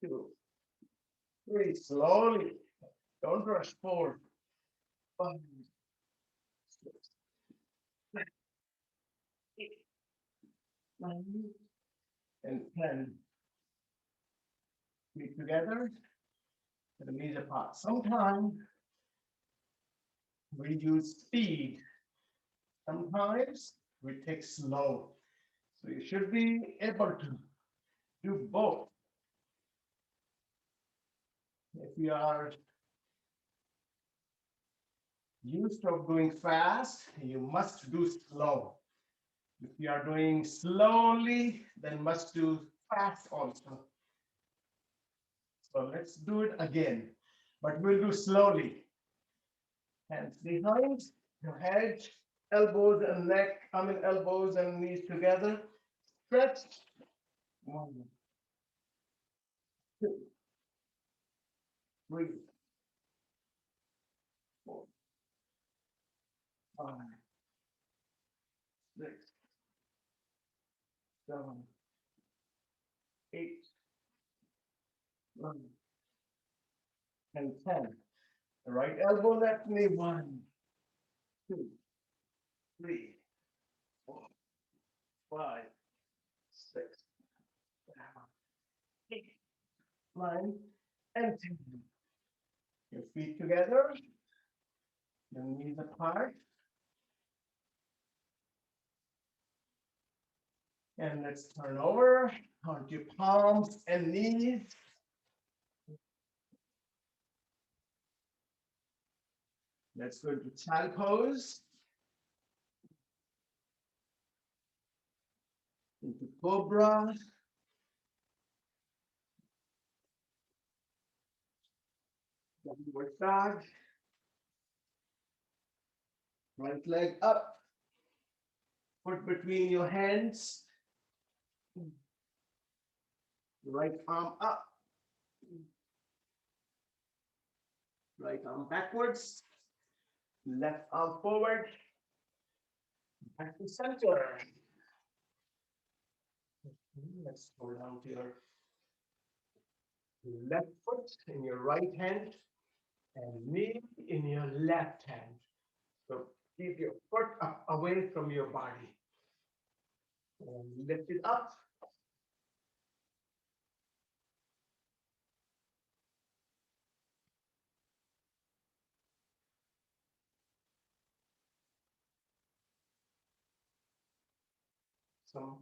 2, 3. Slowly. Don't rush. 4, 5, 6, 7, 8, 9, and 10. Feet together, and the knees apart. Sometimes we use speed. Sometimes we take slow. So you should be able to do both. If you are used to doing fast, you must do slow. If you are doing slowly, then must do fast also. So let's do it again, but we'll do slowly. Hands behind your head, elbows and neck, elbows and knees together. Stretch. 1, 2, 3, 4, 5, 6, 7, 8, 9, and 10. The right elbow, left knee. 1, 2, 3, 4, 5, 6, 7, 8, 9, and 10. Your feet together, your knees apart. And let's turn over onto palms and knees. Let's go to child pose. Into Cobra. Downward dog. Right leg up, foot between your hands, right arm up, right arm backwards, left arm forward, back to center. Let's go down to your left foot in your right hand and knee in your left hand. So keep your foot up away from your body. And lift it up. Some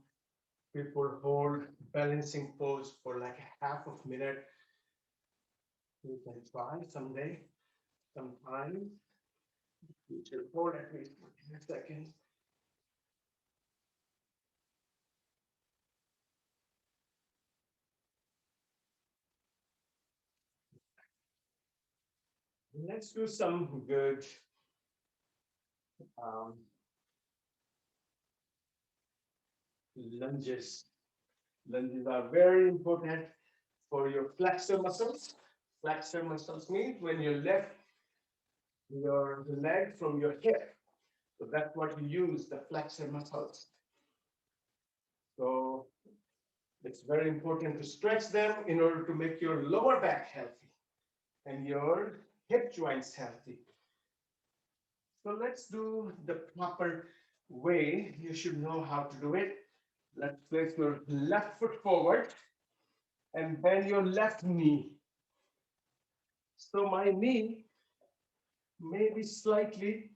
people hold balancing pose for like a half of a minute. You can try someday, sometime. You should hold at least for 10 seconds. Let's do some good um, lunges. Lunges are very important for your flexor muscles. Flexor muscles means when you lift your leg from your hip. So that's what you use, the flexor muscles. So it's very important to stretch them in order to make your lower back healthy and your hip joints healthy. So let's do the proper way. You should know how to do it. Let's place your left foot forward and bend your left knee. So my knee maybe slightly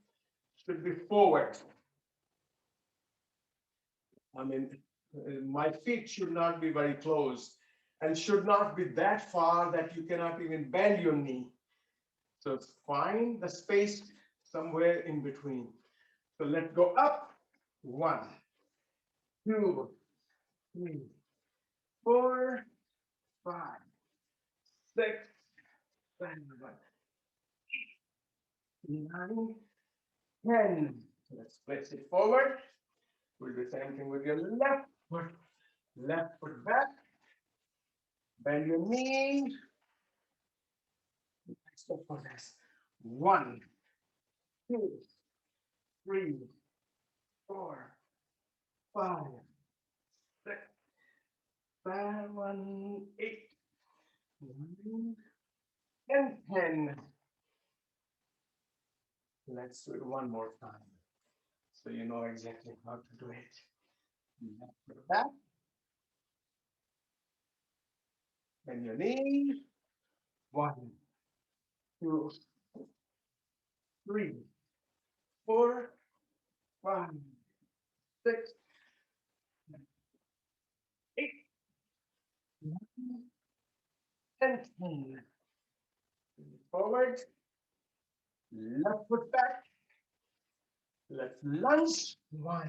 should be forward. I mean, my feet should not be very close and should not be that far that you cannot even bend your knee. So find the space somewhere in between. So let's go up. 1, 2, 3, 4, 5, 6, 7, 9, 10. Let's place it forward. We'll do the same thing with your left foot back. Bend your knee. Stop for this. 1, 2, 3, 4, 5, 6, 7, 8, 9, and 10. Let's do it one more time so you know exactly how to do it. Left foot back. Bend your knee. 1, 2, 3, 4, 5, 6, 8, 9, and 10. Forward. Left foot back. Let's lunge. 1,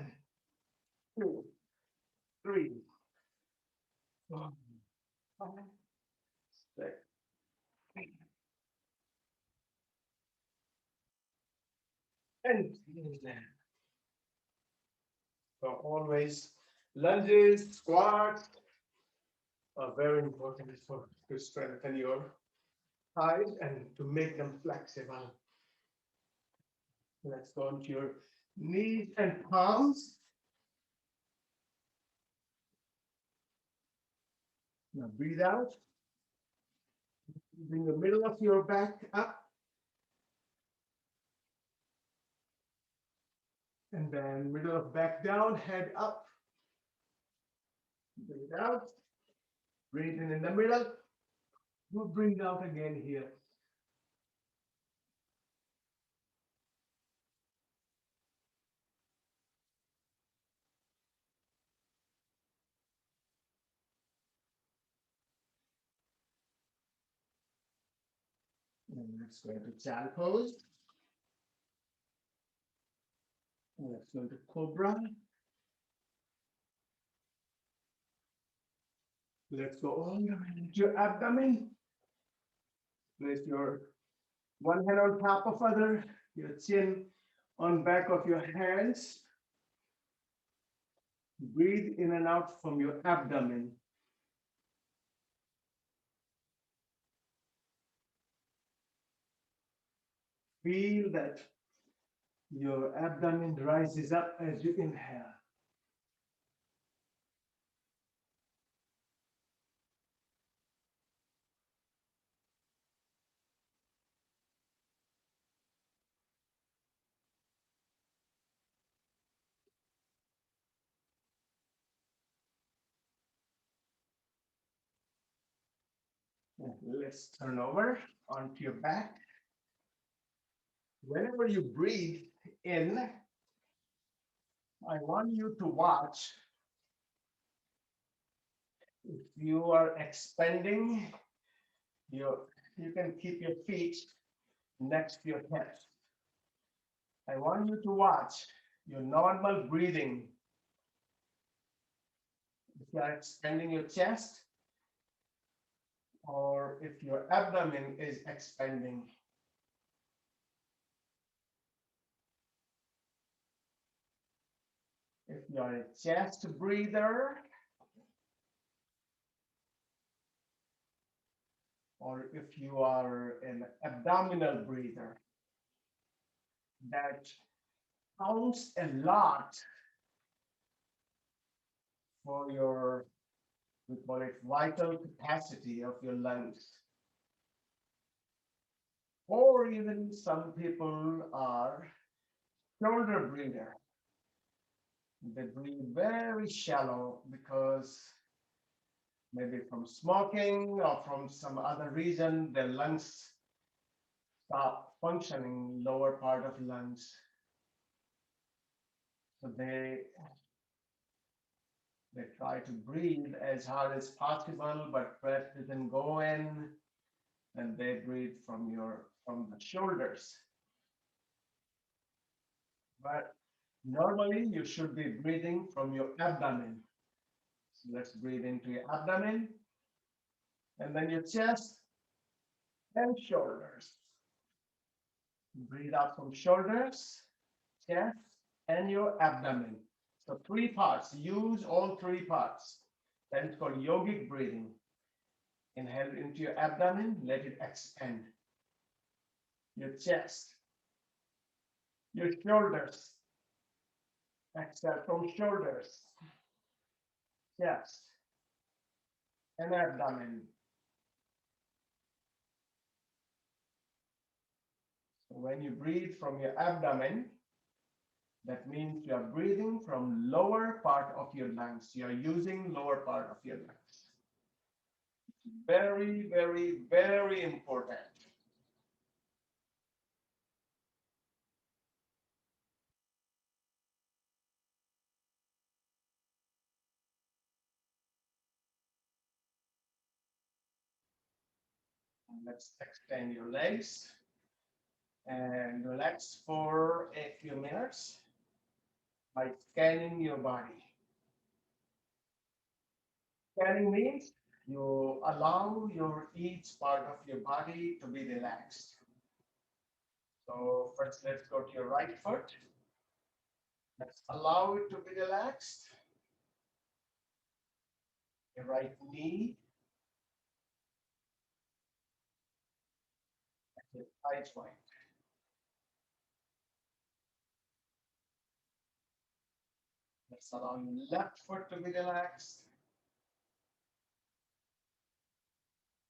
2, 3, 4, 5, 6, 8, and 10. So always lunges, squats are very important to strengthen your thighs and to make them flexible. Let's go into your knees and palms. Now breathe out. Bring the middle of your back up. And then middle of back down, head up. Breathe out. Breathe in the middle. We'll breathe out again here. And let's go into child pose. And let's go into Cobra. Let's go all the way into your abdomen. Place your one hand on top of other, your chin On back of your hands, breathe in and out from your abdomen. Feel that your abdomen rises up as you inhale. Let's turn over onto your back. Whenever you breathe in, I want you to watch if you are expanding you can keep your feet next to your chest. I want you to watch your normal breathing. If you are expanding your chest or if your abdomen is expanding. If you are a chest breather or if you are an abdominal breather, that counts a lot for your, we call it vital capacity of your lungs. Or even some people are shoulder breather. They breathe very shallow because maybe from smoking or from some other reason, their lungs stop functioning, lower part of lungs. So they try to breathe as hard as possible, but breath doesn't go in, and they breathe from the shoulders. But normally you should be breathing from your abdomen. So let's breathe into your abdomen, and then your chest and shoulders. Breathe out from shoulders, chest, and your abdomen. So three parts. Use all three parts. That is called yogic breathing. Inhale into your abdomen, let it expand. Your chest, your shoulders. Exhale from shoulders, chest, and abdomen. So when you breathe from your abdomen, that means you are breathing from lower part of your lungs. You are using lower part of your lungs. Very, very, very important. Let's extend your legs and relax for a few minutes by scanning your body. Scanning means you allow each part of your body to be relaxed. So first, let's go to your right foot. Let's allow it to be relaxed. Your right knee. Your thigh joint. Let's allow your left foot to be relaxed.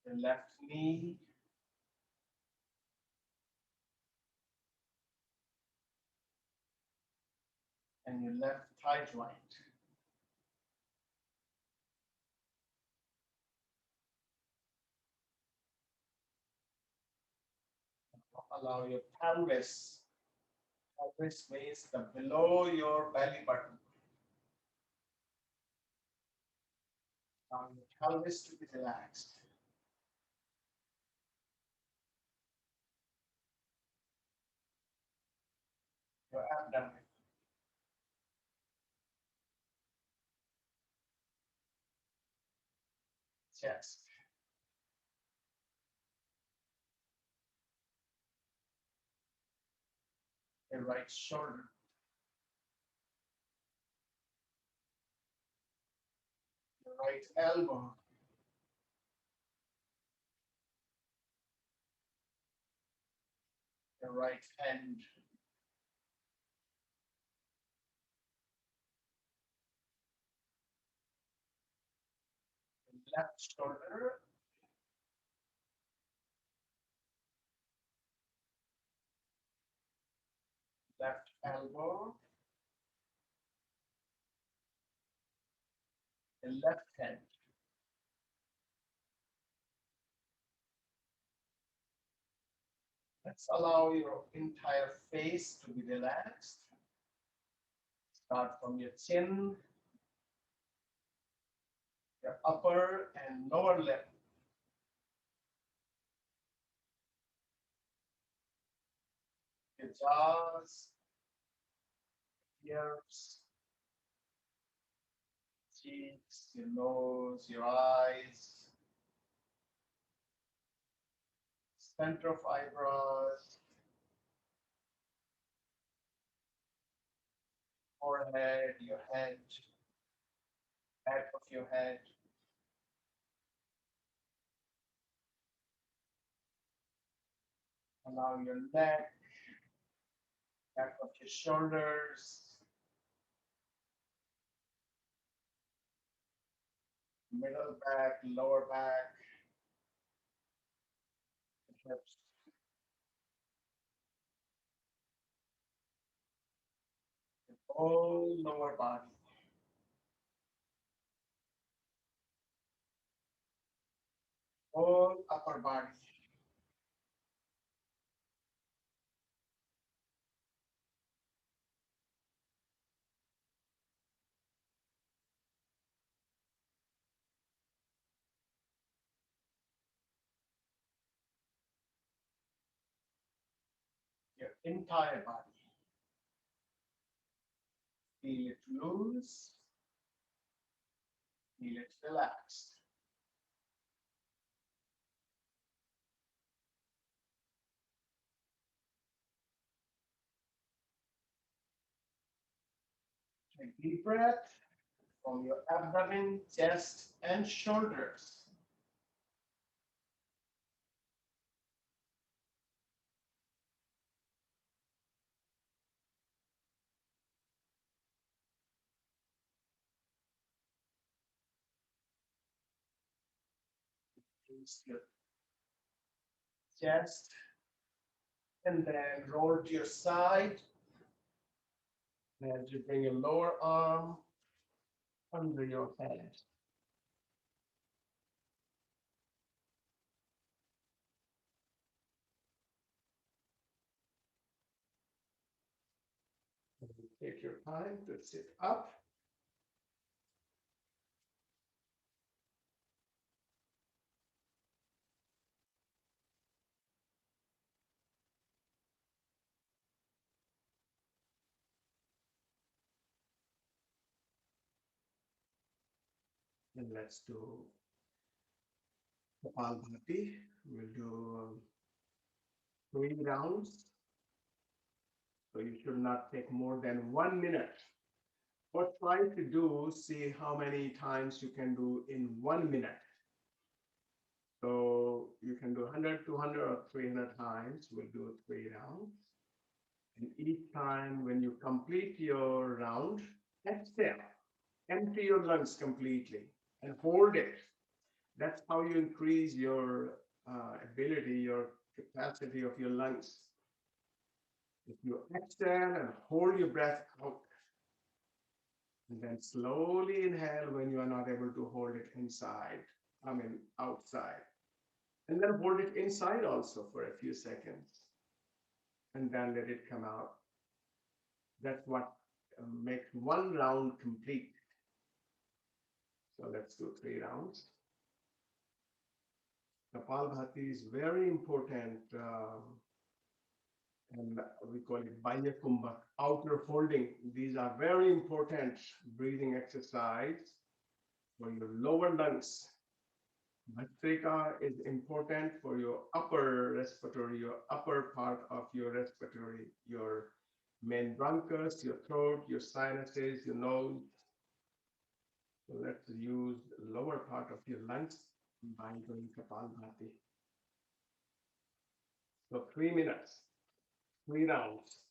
Your left knee. And your left thigh joint. Allow your pelvis. Pelvis means the below your belly button. Allow your pelvis to be relaxed. Your abdomen. Chest. your right shoulder, your right elbow, your right hand, left shoulder, left elbow, and left hand. Let's allow your entire face to be relaxed. Start from your chin, your upper and lower lip, your jaws, ears, cheeks, your nose, your eyes, center of eyebrows, forehead, your head, back of your head. Allow your neck, back of your shoulders, middle back, lower back, hips, whole lower body, whole upper body, your entire body. Feel it loose, feel it relaxed. Take a deep breath from your abdomen, chest, and shoulders. Release your chest, and then roll to your side. As you bring your lower arm under your head. Take your time to sit up. And let's do Kapalbhati. We'll do 3 rounds. So you should not take more than 1 minute. What try to do, see how many times you can do in 1 minute. So you can do 100, 200, or 300 times. We'll do 3 rounds. And each time when you complete your round, exhale. Empty your lungs completely and hold it. That's how you increase your ability, your capacity of your lungs. If you exhale and hold your breath out, and then slowly inhale when you are not able to hold it inside, outside. And then hold it inside also for a few seconds. And then let it come out. That's what makes 1 round complete. So let's do 3 rounds. Kapalbhati is very important, and we call it Banya Kumbhak, outer holding. These are very important breathing exercise for your lower lungs. Bhastrika is important for your upper respiratory, your upper part of your respiratory, your main bronchus, your throat, your sinuses, your nose. So let's use the lower part of your lungs by doing Kapalbhati. So 3 minutes, 3 rounds.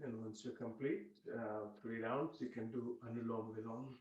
And once you complete 3 rounds, you can do Anulom Vilom.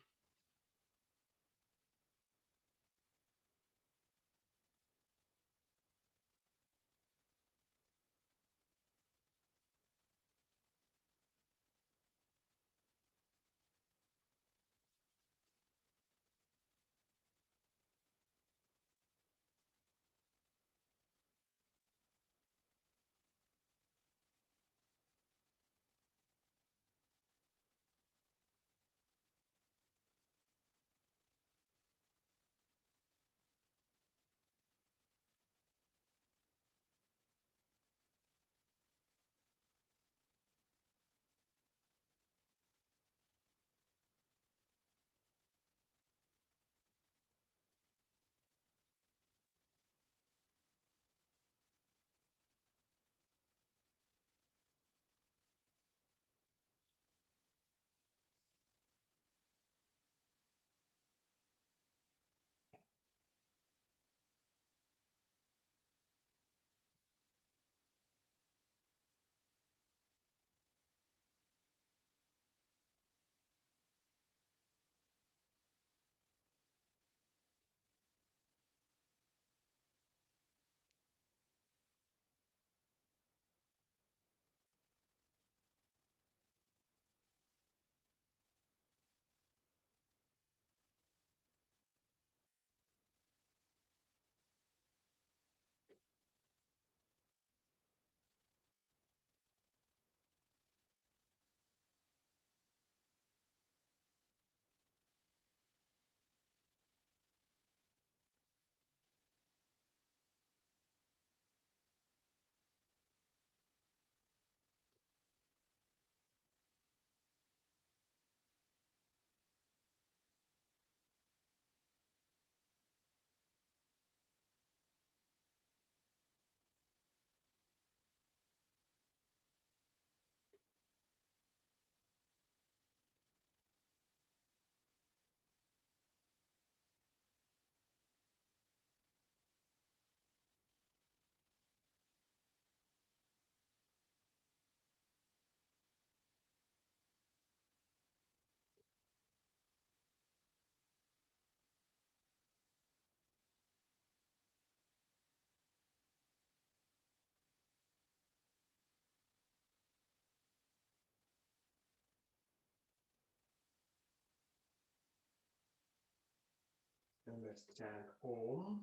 And let's chant Om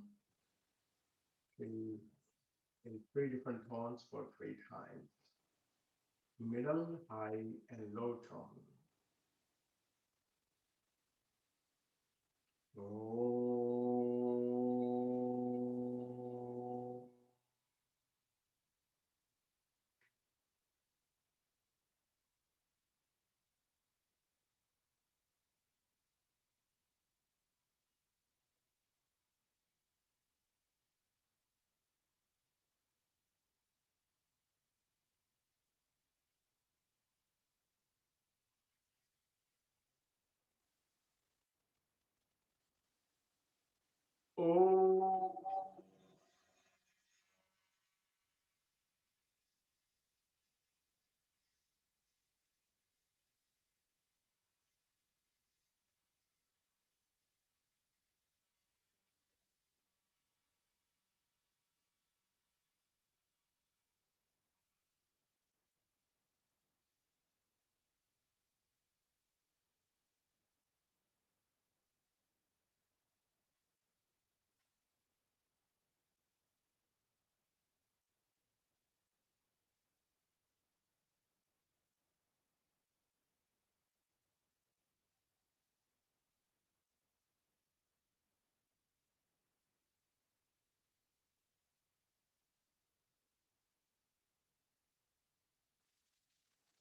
in, in 3 different tones for 3 times. Middle, high, and low tone. Oh.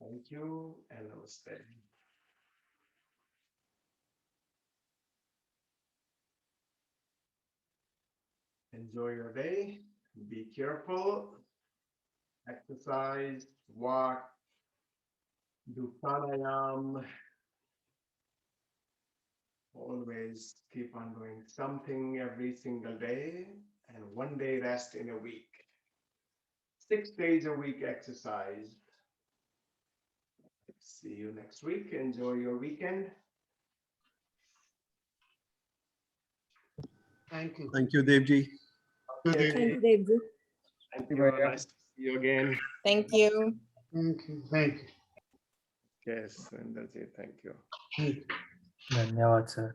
Thank you and namaste. Enjoy your day. Be careful. Exercise, walk, do pranayama. Always keep on doing something every single day and one day rest in a week. 6 days a week exercise. See you next week. Enjoy your weekend. Thank you. Thank you, Devji. Okay. Thank you, Devji. Thank you. Nice to see you again. Thank you. Thank you. Thank you. Yes, Srindarji, thank you. Thank you. धन्यवाद sir.